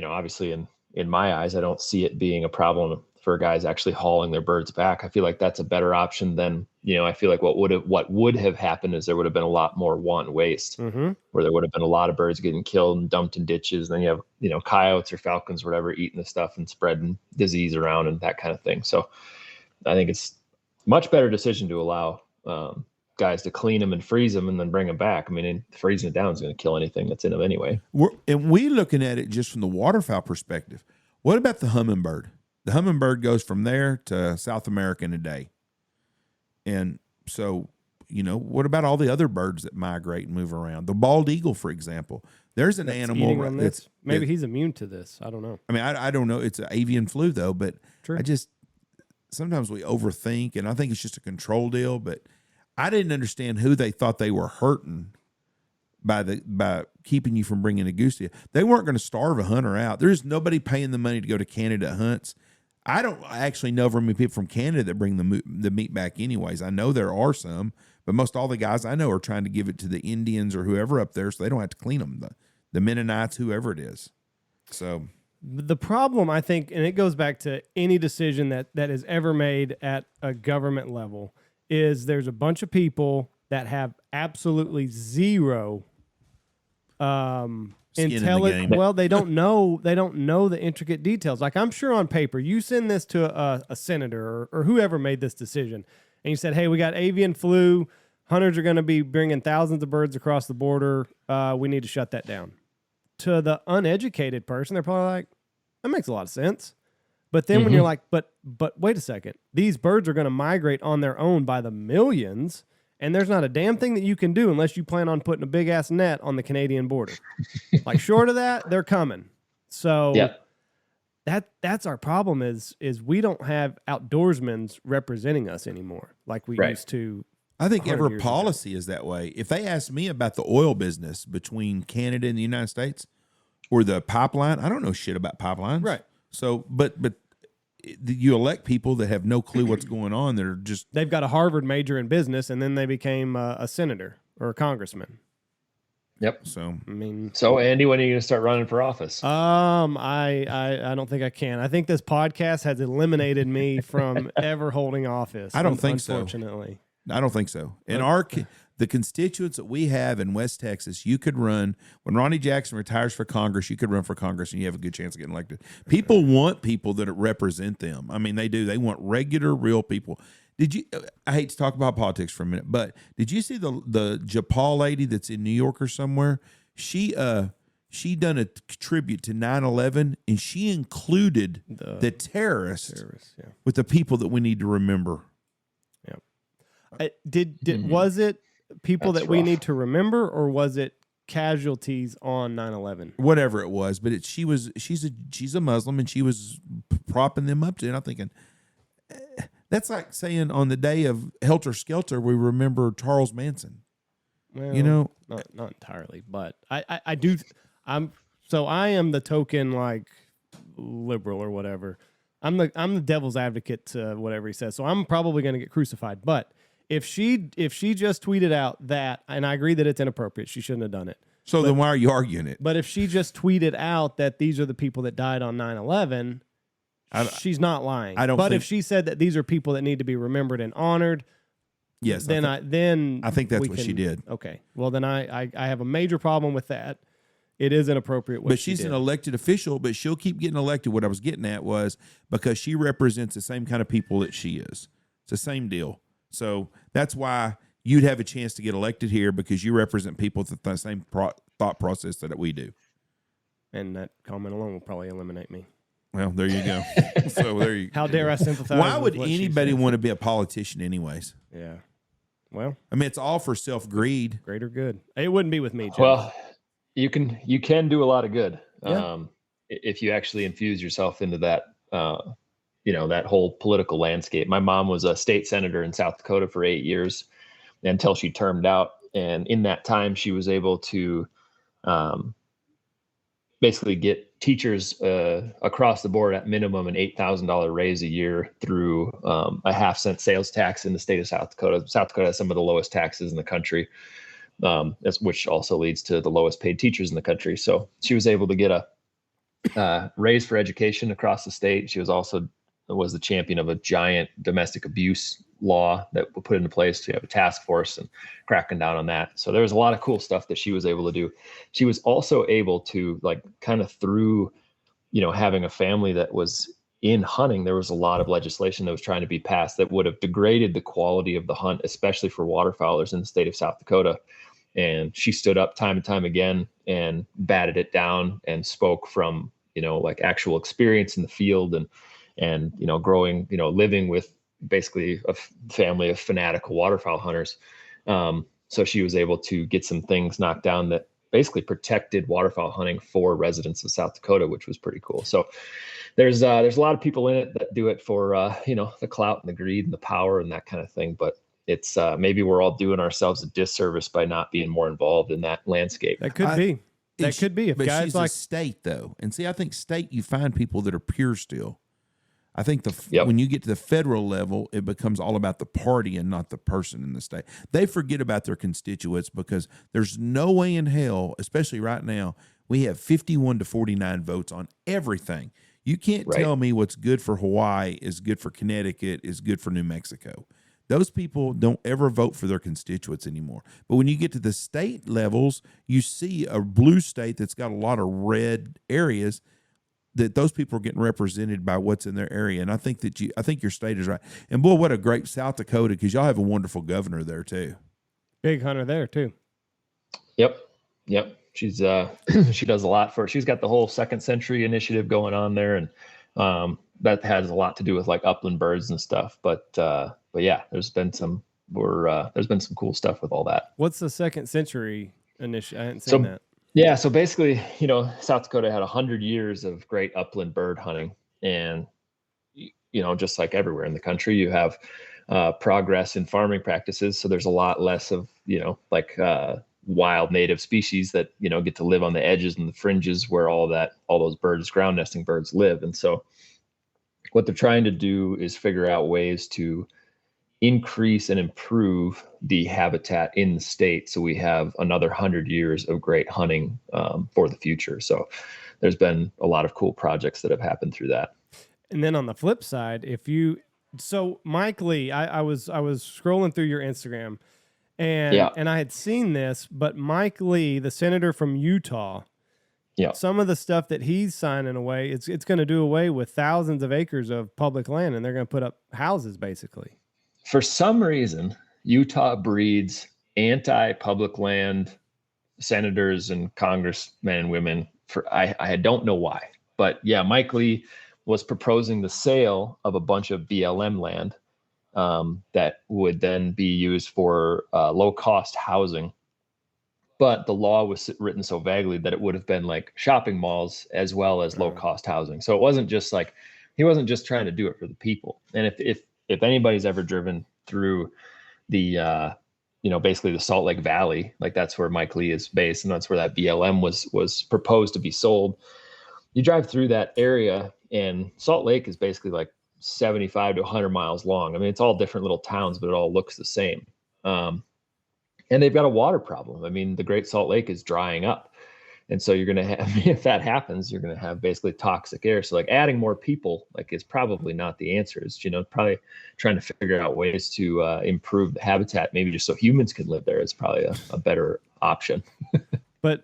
obviously in my eyes, I don't see it being a problem for guys actually hauling their birds back. I feel like that's a better option than, I feel like what would have happened is there would have been a lot more wanton waste, where there would have been a lot of birds getting killed and dumped in ditches. And then you have, coyotes or falcons, or whatever, eating the stuff and spreading disease around and that kind of thing. So I think it's a much better decision to allow guys to clean them and freeze them and then bring them back. I mean, freezing it down is going to kill anything that's in them anyway. We're looking at it just from the waterfowl perspective. What about the hummingbird? The hummingbird goes from there to South America in a day. And so, what about all the other birds that migrate and move around? The bald eagle, for example. There's an animal that's maybe he's immune to this. I don't know. I mean, I don't know. It's an avian flu though, but True. Sometimes we overthink, and I think it's just a control deal. But I didn't understand who they thought they were hurting by keeping you from bringing a goose to you. They weren't going to starve a hunter out. There's nobody paying the money to go to Canada hunts. I don't actually know very many people from Canada that bring the meat back anyways. I know there are some, but most all the guys I know are trying to give it to the Indians or whoever up there so they don't have to clean them, the Mennonites, whoever it is. So the problem, I think, and it goes back to any decision that is ever made at a government level, is there's a bunch of people that have absolutely zero intelligence. Well, they don't know the intricate details. Like, I'm sure on paper, you send this to a senator or whoever made this decision, and you said, hey, we got avian flu. Hunters are going to be bringing thousands of birds across the border. We need to shut that down. To the uneducated person, they're probably like, that makes a lot of sense. But then when you're like, but wait a second, these birds are going to migrate on their own by the millions, and there's not a damn thing that you can do unless you plan on putting a big ass net on the Canadian border. Like, short of that, they're coming. So that's our problem is we don't have outdoorsmen representing us anymore like we used to. I think every policy is that way. If they ask me about the oil business between Canada and the United States or the pipeline, I don't know shit about pipelines. Right. So, but you elect people that have no clue what's going on. They're just, they've got a Harvard major in business, and then they became a senator or a congressman. Yep. So, I mean, Andy, when are you going to start running for office? I don't think I can. I think this podcast has eliminated me from ever holding office. I don't think so. Unfortunately. I don't think so. In the constituents that we have in West Texas, you could run, when Ronnie Jackson retires for Congress, you could run for Congress and you have a good chance of getting elected. People want people that represent them. I mean, they do. They want regular, real people. I hate to talk about politics for a minute, but did you see the Japal lady that's in New York or somewhere? She done a tribute to 9/11, and she included the terrorists with the people that we need to remember. Was it people That's that we rough. need to remember, or was it casualties on 9/11? Whatever it was, but she's a Muslim, and she was propping them up to it. And I'm thinking, that's like saying on the day of Helter Skelter, we remember Charles Manson. Well, not entirely, but I do. I am the token like liberal or whatever. I'm the devil's advocate to whatever he says. So I'm probably going to get crucified. But if she just tweeted out that, and I agree that it's inappropriate, she shouldn't have done it. So then why are you arguing it? But if she just tweeted out that these are the people that died on 9/11, she's not lying. But if she said that these are people that need to be remembered and honored, yes, then I think that's what she did. Okay, well then I have a major problem with that. It is inappropriate. But she's an elected official, but she'll keep getting elected. What I was getting at was because she represents the same kind of people that she is. It's the same deal. So that's why you'd have a chance to get elected here, because you represent people with the same thought process that we do. And that comment alone will probably eliminate me. Well, there you go. So there you. How dare I sympathize? Why would anybody want to be a politician, anyways? Yeah. Well, I mean, it's all for self-greed. Greater good. It wouldn't be with me, Jim. Well, you can do a lot of good Yeah. if you actually infuse yourself into that that whole political landscape. My mom was a state senator in South Dakota for 8 years until she termed out, and in that time she was able to basically get teachers across the board at minimum an $8,000 raise a year through a 0.5-cent sales tax in the state of South Dakota. South Dakota has some of the lowest taxes in the country. Which also leads to the lowest paid teachers in the country. So she was able to get a raise for education across the state. She was the champion of a giant domestic abuse law that was put into place to have a task force and cracking down on that. So there was a lot of cool stuff that she was able to do. She was also able to, like, kind of through, having a family that was in hunting, there was a lot of legislation that was trying to be passed that would have degraded the quality of the hunt, especially for waterfowlers in the state of South Dakota. And she stood up time and time again and batted it down and spoke from, like actual experience in the field and growing, living with basically a family of fanatical waterfowl hunters. So she was able to get some things knocked down that basically protected waterfowl hunting for residents of South Dakota, which was pretty cool. So there's a lot of people in it that do it for, the clout and the greed and the power and that kind of thing. But it's maybe we're all doing ourselves a disservice by not being more involved in that landscape. That could be. That could be. If but guys she's like a state, though. And see, I think state, you find people that are pure still. I think Yep. when you get to the federal level, it becomes all about the party and not the person in the state. They forget about their constituents because there's no way in hell, especially right now, we have 51 to 49 votes on everything. You can't tell me what's good for Hawaii is good for Connecticut, is good for New Mexico. Those people don't ever vote for their constituents anymore. But when you get to the state levels, you see a blue state that's got a lot of red areas, that those people are getting represented by what's in their area. And I think your state is right. And boy, what a great South Dakota, because y'all have a wonderful governor there too. Big hunter there too. Yep. She's she does a lot she's got the whole Second Century initiative going on there. And that has a lot to do with like upland birds and stuff. But yeah, there's been some cool stuff with all that. What's the Second Century initiative? I hadn't seen that. Yeah, so basically, South Dakota had 100 years of great upland bird hunting, and just like everywhere in the country, you have progress in farming practices. So there's a lot less of wild native species that get to live on the edges and the fringes where all those birds, ground nesting birds, live. And so what they're trying to do is figure out ways to increase and improve the habitat in the state, so we have another 100 years of great hunting for the future. So there's been a lot of cool projects that have happened through that. And then on the flip side, Mike Lee, I was scrolling through your Instagram, and I had seen this, but Mike Lee, the senator from Utah, some of the stuff that he's signing away, it's going to do away with thousands of acres of public land, and they're going to put up houses basically. For some reason, Utah breeds anti-public land senators and congressmen and women. I don't know why, but yeah, Mike Lee was proposing the sale of a bunch of BLM land that would then be used for low-cost housing. But the law was written so vaguely that it would have been like shopping malls as well as low-cost housing. So it wasn't just like, he wasn't just trying to do it for the people. And if anybody's ever driven through the basically the Salt Lake Valley, like that's where Mike Lee is based, and that's where that BLM was proposed to be sold. You drive through that area, and Salt Lake is basically like 75 to 100 miles long. I mean, it's all different little towns, but it all looks the same. And they've got a water problem. I mean, the Great Salt Lake is drying up. And so you're going to have, if that happens, you're going to have basically toxic air. So like adding more people, like, is probably not the answer. It's, probably trying to figure out ways to improve the habitat, maybe just so humans can live there, is probably a better option. But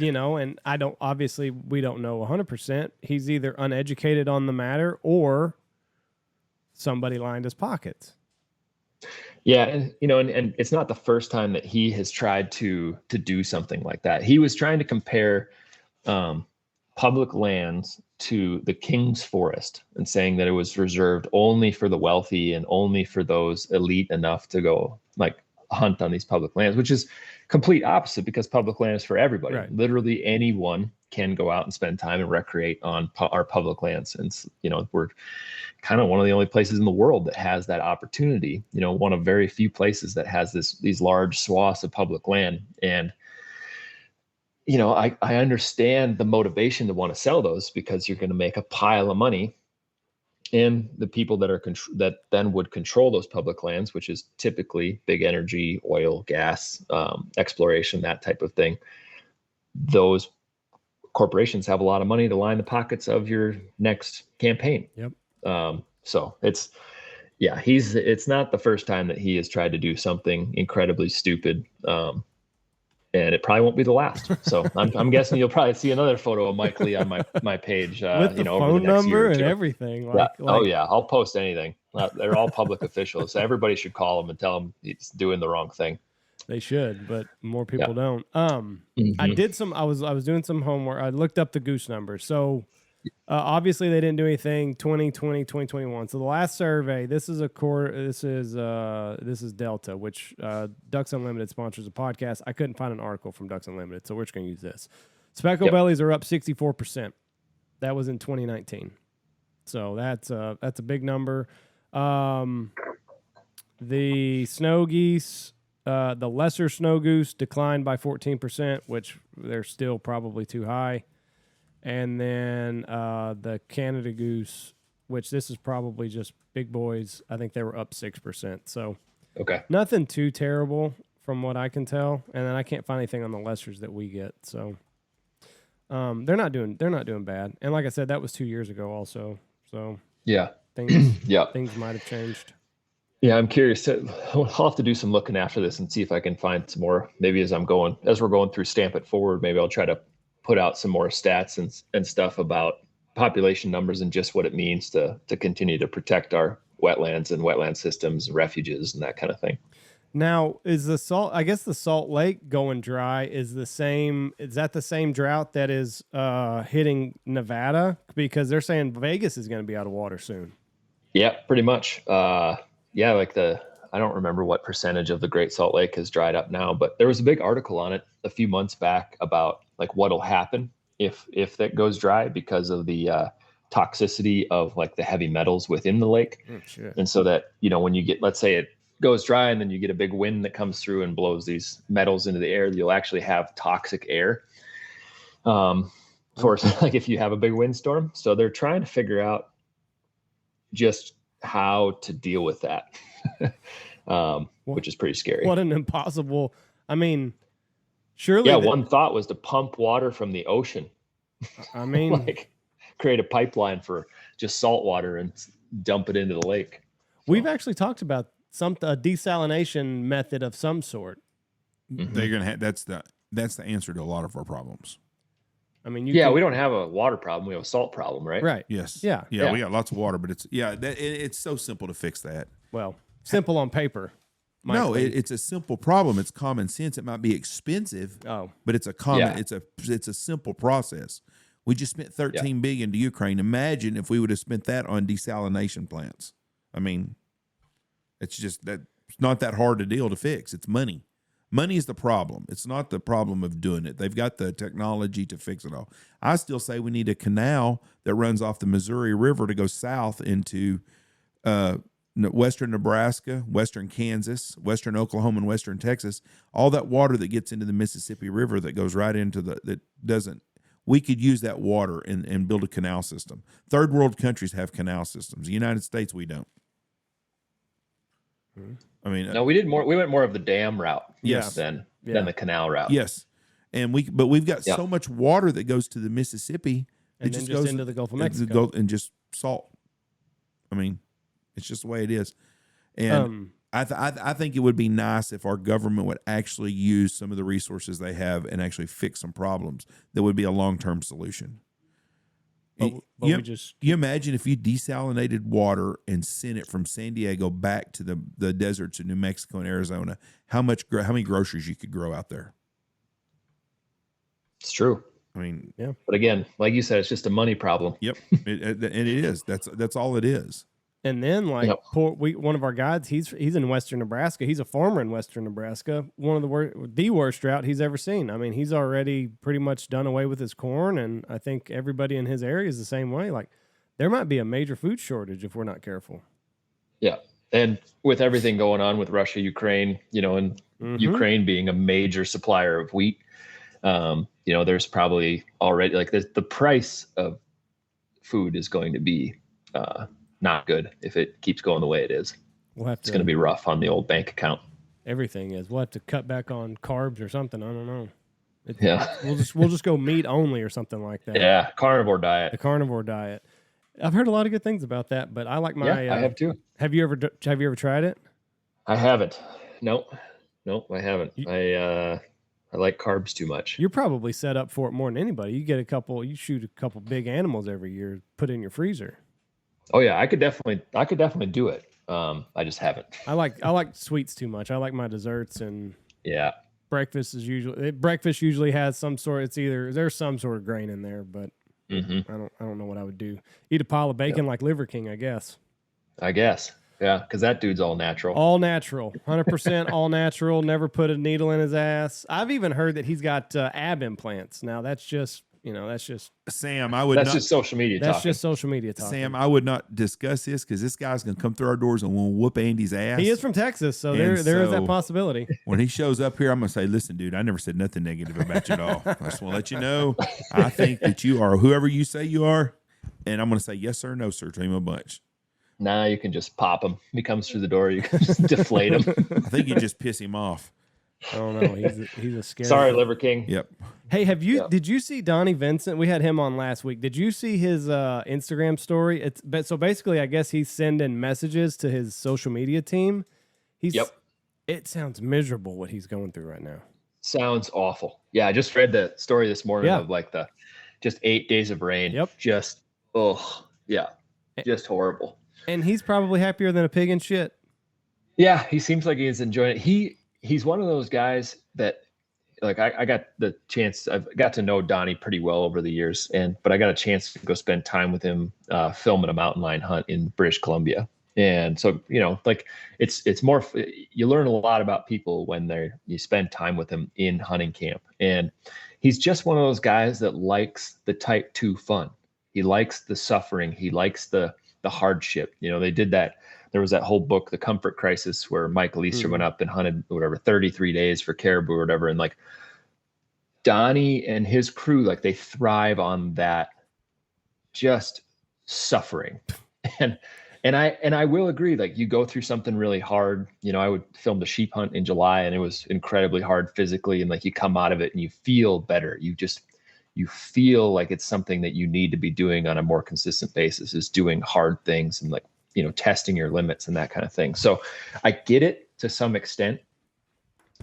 and obviously we don't know 100%. He's either uneducated on the matter or somebody lined his pockets. Yeah, and it's not the first time that he has tried to do something like that. He was trying to compare public lands to the King's Forest and saying that it was reserved only for the wealthy and only for those elite enough to go like hunt on these public lands, which is complete opposite, because public land is for everybody. Right. Literally anyone can go out and spend time and recreate on our public lands. And, we're kind of one of the only places in the world that has that opportunity, one of very few places that has these large swaths of public land. And, I understand the motivation to want to sell those, because you're going to make a pile of money. And the people that then would control those public lands, which is typically big energy, oil, gas, exploration, that type of thing. Those corporations have a lot of money to line the pockets of your next campaign. Yep. So it's not the first time that he has tried to do something incredibly stupid. And it probably won't be the last. So I'm guessing you'll probably see another photo of Mike Lee on my page, with the phone over the next number year or and two. everything. Oh yeah, I'll post anything. They're all public officials, so everybody should call him and tell him he's doing the wrong thing. They should, but more people don't. Mm-hmm. I was doing some homework. I looked up the Goose numbers. So obviously they didn't do anything 2020, 2021. So the last survey, this is Delta, which Ducks Unlimited sponsors a podcast. I couldn't find an article from Ducks Unlimited, so we're just going to use this. Speckle bellies are up 64%. That was in 2019. So that's a big number. The snow geese, the lesser snow goose declined by 14%, which they're still probably too high. And then the Canada goose, which this is probably just big boys, I think they were up 6%. So okay, nothing too terrible from what I can tell. And then I can't find anything on the lessers that we get. So they're not doing bad. And like I said, that was 2 years ago also. So yeah, things might have changed. Yeah, I'm curious. I'll have to do some looking after this and see if I can find some more. Maybe as we're going through Stamp It Forward, maybe I'll try to put out some more stats and stuff about population numbers and just what it means to continue to protect our wetlands and wetland systems, refuges, and that kind of thing. Now, is the Salt Lake going dry is that the same drought that is hitting Nevada? Because they're saying Vegas is going to be out of water soon. Yeah, pretty much. I don't remember what percentage of the Great Salt Lake has dried up now, but there was a big article on it a few months back about like what'll happen if that goes dry because of the toxicity of like the heavy metals within the lake. And so that, when you get, let's say it goes dry and then you get a big wind that comes through and blows these metals into the air, you'll actually have toxic air for like if you have a big windstorm. So they're trying to figure out just how to deal with that, which is pretty scary. What an impossible, surely. Yeah, one thought was to pump water from the ocean. Like create a pipeline for just salt water and dump it into the lake. We've actually talked about a desalination method of some sort. Mm-hmm. They're gonna have that's the answer to a lot of our problems. We don't have a water problem; we have a salt problem, right? Right. Yes. Yeah. We got lots of water, but it's so simple to fix that. Well, simple on paper. It's a simple problem. It's common sense. It might be expensive, but it's it's a simple process. We just spent $13 billion to Ukraine. Imagine if we would have spent that on desalination plants. It's just that it's not that hard a deal to fix. It's money. Money is the problem. It's not the problem of doing it. They've got the technology to fix it all. I still say we need a canal that runs off the Missouri River to go south into western Nebraska, western Kansas, western Oklahoma, and western Texas. All that water that gets into the Mississippi River that goes right into that doesn't. We could use that water and build a canal system. Third world countries have canal systems. The United States, we don't. I mean, no, we did more. We went more of the dam route, yes, than the canal route. Yes, and we've got so much water that goes to the Mississippi, and then just goes into the Gulf of Mexico, and just salt. I mean, it's just the way it is. And I think it would be nice if our government would actually use some of the resources they have and actually fix some problems. That would be a long-term solution. You imagine if you desalinated water and sent it from San Diego back to the deserts of New Mexico and Arizona, how many groceries you could grow out there? It's true. I mean, yeah. But again, like you said, it's just a money problem. Yep, and it is. That's all it is. And then, one of our guides, he's in Western Nebraska. He's a farmer in Western Nebraska. One of the worst drought he's ever seen. I mean, he's already pretty much done away with his corn, and I think everybody in his area is the same way. Like, there might be a major food shortage if we're not careful. Yeah, and with everything going on with Russia, Ukraine, and Ukraine being a major supplier of wheat, there's probably already the price of food is going to be not good if it keeps going the way it is. It's going to be rough on the old bank account. Everything is. We'll have to cut back on carbs or something. I don't know. We'll just go meat only or something like that. Yeah, carnivore diet. The carnivore diet. I've heard a lot of good things about that, but I like my. I have too. Have you ever tried it? I haven't. Nope, I haven't. I like carbs too much. You're probably set up for it more than anybody. You shoot a couple big animals every year, put in your freezer. Oh yeah, I could definitely do it. I just haven't. I like sweets too much. I like my desserts, and breakfast usually has some sort. There's some sort of grain in there, but I don't know what I would do. Eat a pile of bacon like Liver King, I guess. Yeah, because that dude's all natural. All natural, 100% all natural. Never put a needle in his ass. I've even heard that he's got ab implants. Now that's just. Sam, That's just social media talking. That's just social media talking. Sam, I would not discuss this because this guy's going to come through our doors and we'll whoop Andy's ass. He is from Texas, so there is that possibility. When he shows up here, I'm going to say, listen, dude, I never said nothing negative about you at all. I just want to let you know, I think that you are whoever you say you are, and I'm going to say yes, sir, no, sir, to him a bunch. Nah, you can just pop him. He comes through the door, you can just deflate him. I think you just piss him off. Oh no, he's a scary. Sorry, Liver King. Yep. Hey, did you see Donnie Vincent? We had him on last week. Did you see his Instagram story? So basically, I guess he's sending messages to his social media team. It sounds miserable what he's going through right now. Sounds awful. Yeah, I just read the story this morning of the just 8 days of rain. Yep. Just just horrible. And he's probably happier than a pig in shit. Yeah, he seems like he's enjoying it. He's one of those guys that, I got the chance. I've got to know Donnie pretty well over the years, but I got a chance to go spend time with him filming a mountain lion hunt in British Columbia. And so, it's more. You learn a lot about people when you spend time with them in hunting camp. And he's just one of those guys that likes the type 2 fun. He likes the suffering. He likes the hardship. They did that. There was that whole book, The Comfort Crisis, where Michael Easter went up and hunted 33 days for caribou or whatever. And Donnie and his crew, they thrive on that just suffering. And I will agree, you go through something really hard. I would film the sheep hunt in July and it was incredibly hard physically. And you come out of it and you feel better. You feel like it's something that you need to be doing on a more consistent basis, is doing hard things and testing your limits and that kind of thing. So I get it to some extent.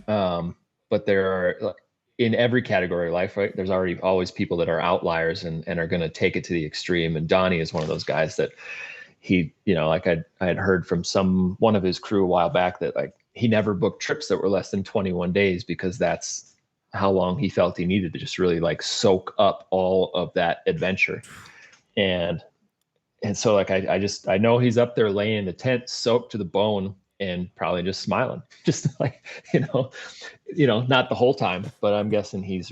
But there are, in every category of life, right? There's always people that are outliers and are going to take it to the extreme. And Donnie is one of those guys that he, I had heard from one of his crew a while back that he never booked trips that were less than 21 days because that's how long he felt he needed to just really soak up all of that adventure. And so I know he's up there laying in the tent, soaked to the bone, and probably just smiling, just like, not the whole time, but I'm guessing he's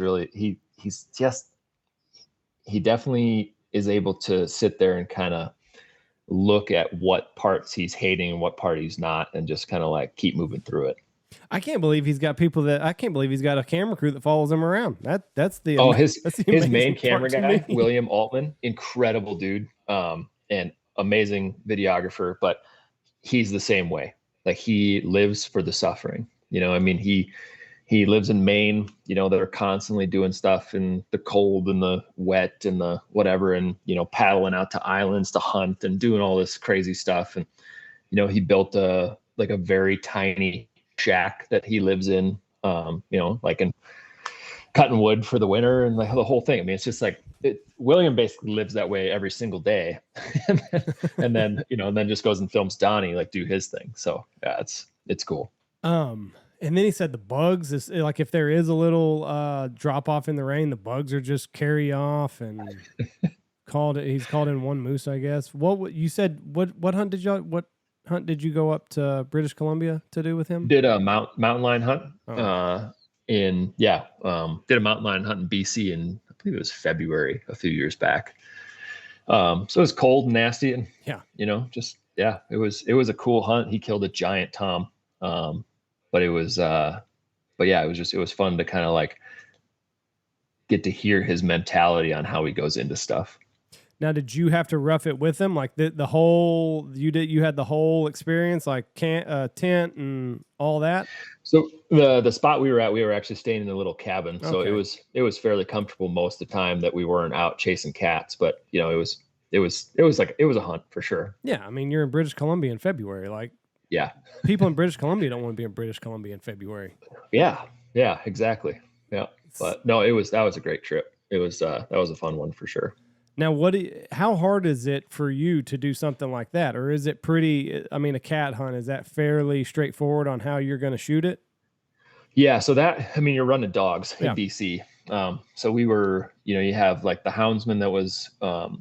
he definitely is able to sit there and kind of look at what parts he's hating and what part he's not, and just kind of like keep moving through it. I can't believe he's got a camera crew that follows him around. That's the his main camera guy, William Altman, incredible dude, and amazing videographer, but he's the same way. Like, he lives for the suffering. I mean, he lives in Maine, they're constantly doing stuff in the cold and the wet and the whatever, and, paddling out to islands to hunt and doing all this crazy stuff. And, he built a very tiny shack that he lives in, like in cutting wood for the winter and like the whole thing. I mean, it's just like William basically lives that way every single day. and then just goes and films Donnie like do his thing. So yeah, it's cool. And then he said the bugs is like, if there is a little drop off in the rain, the bugs are just carry off, and he's called in one moose, I guess. What you said, what hunt did you go up to British Columbia to do with him? Did a mountain lion hunt. Did a mountain lion hunt in BC in, I believe it was February a few years back. So it was cold and nasty, and it was a cool hunt. He killed a giant tom. But it was fun to kind of like get to hear his mentality on how he goes into stuff. Now, did you have to rough it with him? Like you had the whole experience, like tent and all that? So the spot we were at, we were actually staying in a little cabin. So okay. it was fairly comfortable most of the time that we weren't out chasing cats, but it was a hunt for sure. Yeah. I mean, you're in British Columbia in February, like, yeah. People in British Columbia don't want to be in British Columbia in February. Yeah, exactly. Yeah. But no, that was a great trip. That was a fun one for sure. Now, how hard is it for you to do something like that? Or is it a cat hunt, is that fairly straightforward on how you're going to shoot it? Yeah. So you're running dogs in BC. So we were, you have like the houndsman that was,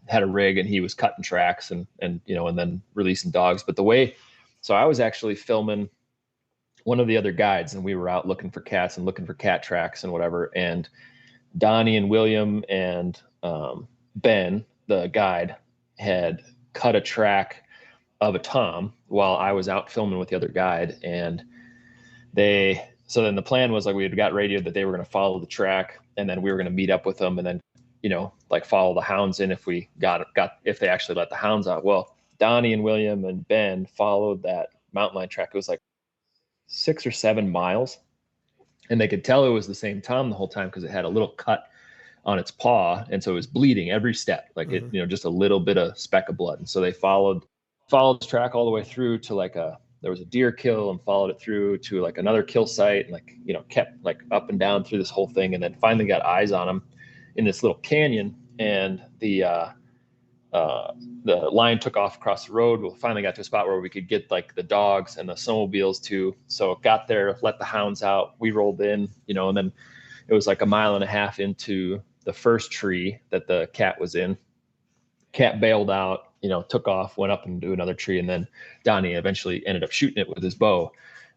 had a rig, and he was cutting tracks and then releasing dogs. But so I was actually filming one of the other guides, and we were out looking for cats and looking for cat tracks and whatever. And Donnie and William and Ben, the guide, had cut a track of a tom while I was out filming with the other guide. And so then the plan was like, we had got radioed that they were going to follow the track, and then we were going to meet up with them, and then, like follow the hounds in if we if they actually let the hounds out. Well, Donnie and William and Ben followed that mountain lion track. It was like 6 or 7 miles, and they could tell it was the same tom the whole time because it had a little cut on its paw, and so it was bleeding every step, like it, just a little bit of speck of blood. And so they followed the track all the way through to there was a deer kill, and followed it through to like another kill site, and kept like up and down through this whole thing, and then finally got eyes on them in this little canyon, and the line took off across the road. We finally got to a spot where we could get like the dogs and the snowmobiles too. So got there, let the hounds out. We rolled in, and then it was like 1.5 miles into the first tree that the cat was in. Cat bailed out, took off, went up into another tree. And then Donnie eventually ended up shooting it with his bow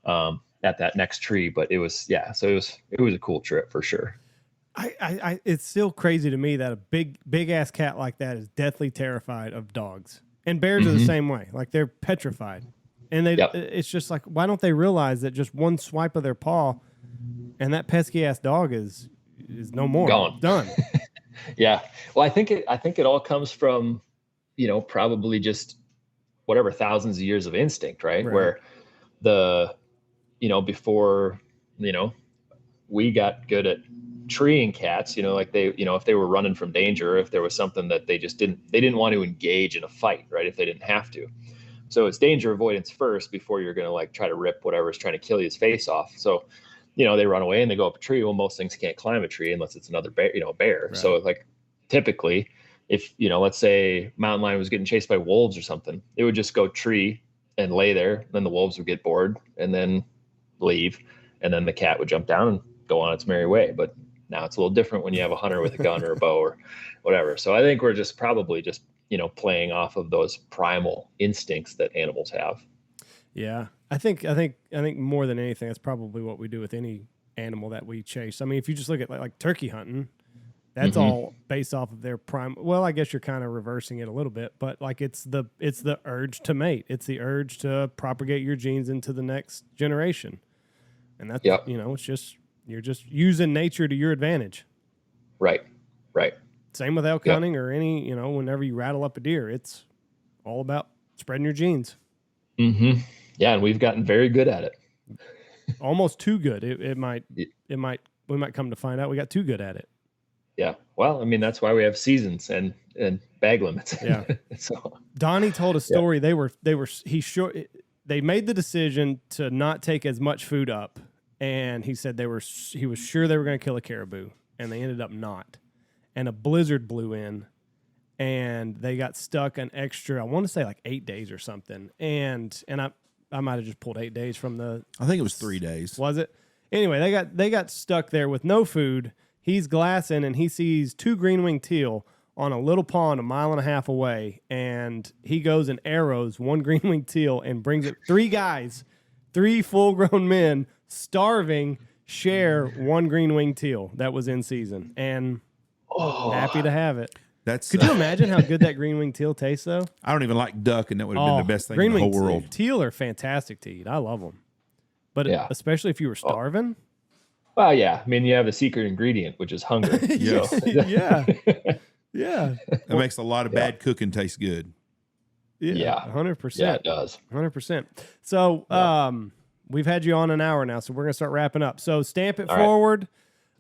at that next tree. But it was a cool trip for sure. It's still crazy to me that a big ass cat like that is deathly terrified of dogs, and bears are the same way. Like, they're petrified, and it's just like, why don't they realize that just one swipe of their paw, and that pesky ass dog is no more, gone, done. Yeah. Well, I think it all comes from, probably just whatever thousands of years of instinct, right? Where before, we got good at treeing cats, like they, if they were running from danger, or if there was something that they didn't want to engage in a fight, right? If they didn't have to. So it's danger avoidance first before you're going to like try to rip whatever's trying to kill you's face off. So, they run away and they go up a tree. Well, most things can't climb a tree unless it's another bear, bear. Right. So like typically if, let's say mountain lion was getting chased by wolves or something, it would just go tree and lay there. Then the wolves would get bored and then leave. And then the cat would jump down and go on its merry way. But now it's a little different when you have a hunter with a gun or a bow or whatever. So I think we're probably just playing off of those primal instincts that animals have. Yeah, I think more than anything, that's probably what we do with any animal that we chase. I mean, if you just look at like turkey hunting, that's all based off of their prime. Well, I guess you're kind of reversing it a little bit, but like it's the urge to mate. It's the urge to propagate your genes into the next generation, and that's it's just you're just using nature to your advantage. Right. Same with elk hunting or any whenever you rattle up a deer, it's all about spreading your genes. Mm-hmm. Yeah, and we've gotten very good at it. Almost too good. We might come to find out we got too good at it. Yeah. Well, I mean, that's why we have seasons and bag limits. Yeah. So Donnie told a story. They made the decision to not take as much food up, and he said he was sure they were going to kill a caribou, and they ended up not. And a blizzard blew in, and they got stuck an extra, I want to say like 8 days or something. And I might have just pulled 8 days from the. I think it was 3 days. Was it? Anyway, they got stuck there with no food. He's glassing, and he sees 2 green-winged teal on a little pond 1.5 miles away, and he goes and arrows 1 green-winged teal and brings it. 3 guys, 3 full-grown men, starving, share 1 green-winged teal that was in season, and happy to have it. Could you imagine how good that green-winged teal tastes, though? I don't even like duck, and that would have been the best thing in the whole world. Teal are fantastic to eat. I love them. But especially if you were starving. Well, yeah. I mean, you have the secret ingredient, which is hunger. Yeah. That makes a lot of bad cooking taste good. Yeah. 100%. Yeah, it does. 100%. So we've had you on an hour now, so we're going to start wrapping up. So Stamp It Forward.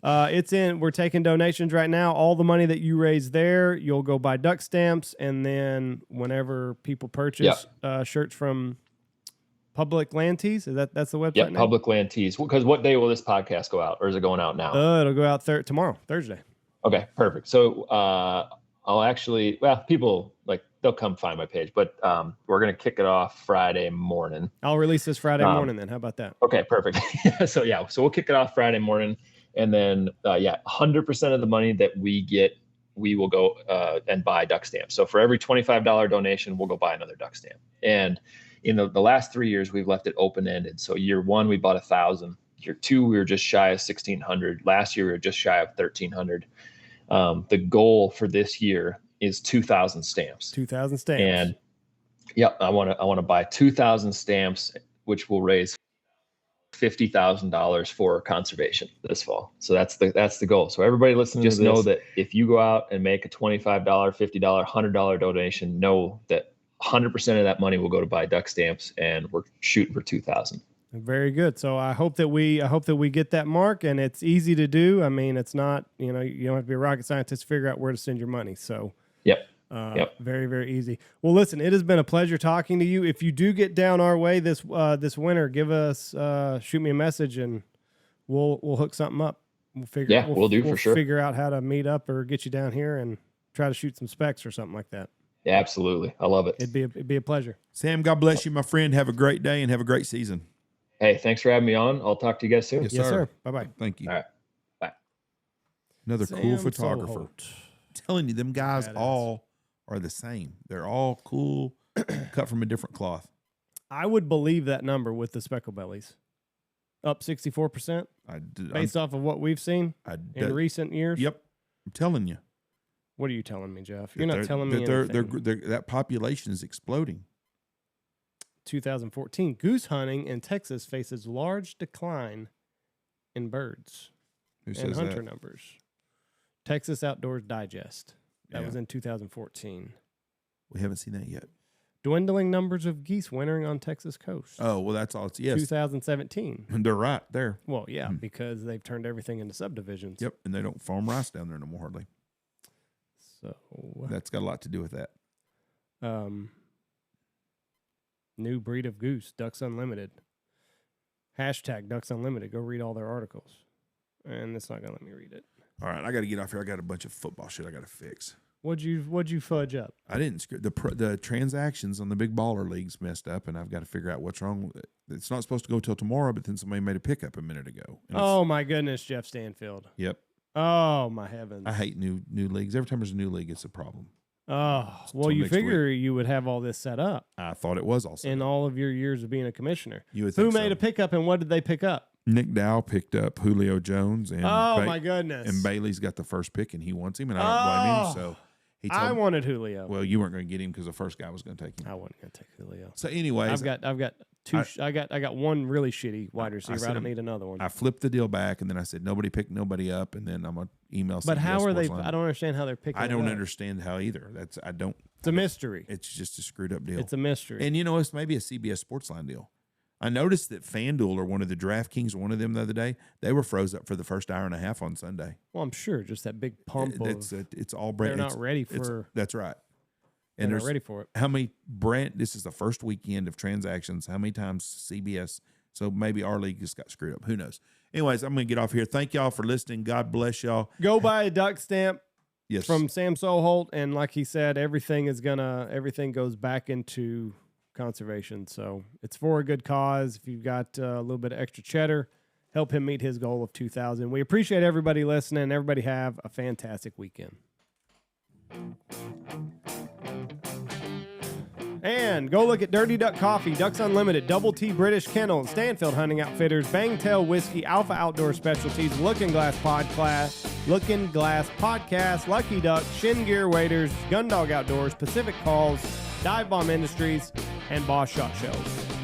We're taking donations right now. All the money that you raise there, you'll go buy duck stamps, and then whenever people purchase shirts from Public Land Tees, that's the website name? Public Land Tees. Because what day will this podcast go out, or is it going out now? It'll go out tomorrow, Thursday. Okay, perfect. So I'll actually, people they'll come find my page, but we're gonna kick it off Friday morning. I'll release this Friday morning then. How about that? Okay, perfect. So we'll kick it off Friday morning, and then 100% of the money that we get, we will go and buy duck stamps. So for every $25 donation, we'll go buy another duck stamp. And in the last 3 years, we've left it open-ended. So year 1, we bought 1,000. Year 2, we were just shy of 1,600. Last year, we were just shy of 1,300. The goal for this year is 2,000 stamps. 2,000 stamps. And I want to buy 2,000 stamps, which will raise $50,000 for conservation this fall. So that's the goal. So everybody listening, just know that if you go out and make a $25, $50, $100 donation, know that 100% of that money will go to buy duck stamps, and we're shooting for 2,000. Very good. So I hope that we get that mark, and it's easy to do. I mean, it's not, you don't have to be a rocket scientist to figure out where to send your money. So very, very easy. Well, listen, it has been a pleasure talking to you. If you do get down our way this winter, shoot me a message, and we'll hook something up. We'll for sure. Figure out how to meet up or get you down here and try to shoot some specs or something like that. Yeah, absolutely. I love it. It'd be a pleasure. Sam, God bless you, my friend. Have a great day and have a great season. Hey, thanks for having me on. I'll talk to you guys soon. Yes, Yes, sir. sir. Bye-bye. Thank you. All right. Bye. Another Sam cool photographer. Soholt. I'm telling you, them guys Badass. all are the same. They're all cool, cut from a different cloth. I would believe that number with the speckle bellies. Up 64% based off of what we've seen in recent years. Yep. I'm telling you. What are you telling me, Jeff? You're not telling me anything. That population is exploding. 2014, goose hunting in Texas faces large decline in birds and hunter numbers. Texas Outdoors Digest. That was in 2014. We haven't seen that yet. Dwindling numbers of geese wintering on Texas coast. Oh, well, that's all. It's 2017. And they're right there. Well, yeah, because they've turned everything into subdivisions. Yep, and they don't farm rice down there no more hardly. So that's got a lot to do with that. New breed of goose, Ducks Unlimited. Hashtag Ducks Unlimited. Go read all their articles. And it's not going to let me read it. All right, I got to get off here. I got a bunch of football shit I got to fix. What'd you fudge up? I didn't. The transactions on the big baller leagues messed up, and I've got to figure out what's wrong with it. It's not supposed to go till tomorrow, but then somebody made a pickup a minute ago. Oh my goodness, Jeff Stanfield. Yep. Oh my heavens. I hate new leagues. Every time there's a new league, it's a problem. Oh, well, you figure you would have all this set up. I thought it was also in all of your years of being a commissioner. Who made a pickup and what did they pick up? Nick Dow picked up Julio Jones, and my goodness! And Bailey's got the first pick, and he wants him, and I don't blame him. So I wanted Julio. Well, you weren't going to get him because the first guy was going to take him. I wasn't going to take Julio. So, anyways, I've got two. I got one really shitty wide receiver. I don't need another one. I flipped the deal back, and then I said nobody picked nobody up, and then I'm going to email. But how are they? I don't understand how they're picking. I don't understand how either. I don't. It's a mystery. It's just a screwed up deal. It's a mystery. And it's maybe a CBS Sportsline deal. I noticed that FanDuel or one of the DraftKings, one of them the other day, they were froze up for the first hour and a half on Sunday. Well, I'm sure just that big pump. It's all brand. They're not ready for. That's right. And they're not ready for it. How many this is the first weekend of transactions. How many times CBS? So maybe our league just got screwed up. Who knows? Anyways, I'm going to get off here. Thank y'all for listening. God bless y'all. Go buy a duck stamp. Yes. From Sam Soholt, and like he said, everything goes back into conservation. So it's for a good cause. If you've got a little bit of extra cheddar, help him meet his goal of 2,000. We appreciate everybody listening. Everybody have a fantastic weekend. And go look at Dirty Duck Coffee, Ducks Unlimited, Double T British Kennel, Stanfield Hunting Outfitters, Bangtail Whiskey, Alpha Outdoor Specialties, Looking Glass Podcast, Lucky Duck, Shin Gear Waders, Gundog Outdoors, Pacific Calls, Dive Bomb Industries, and Boss Shot Shells.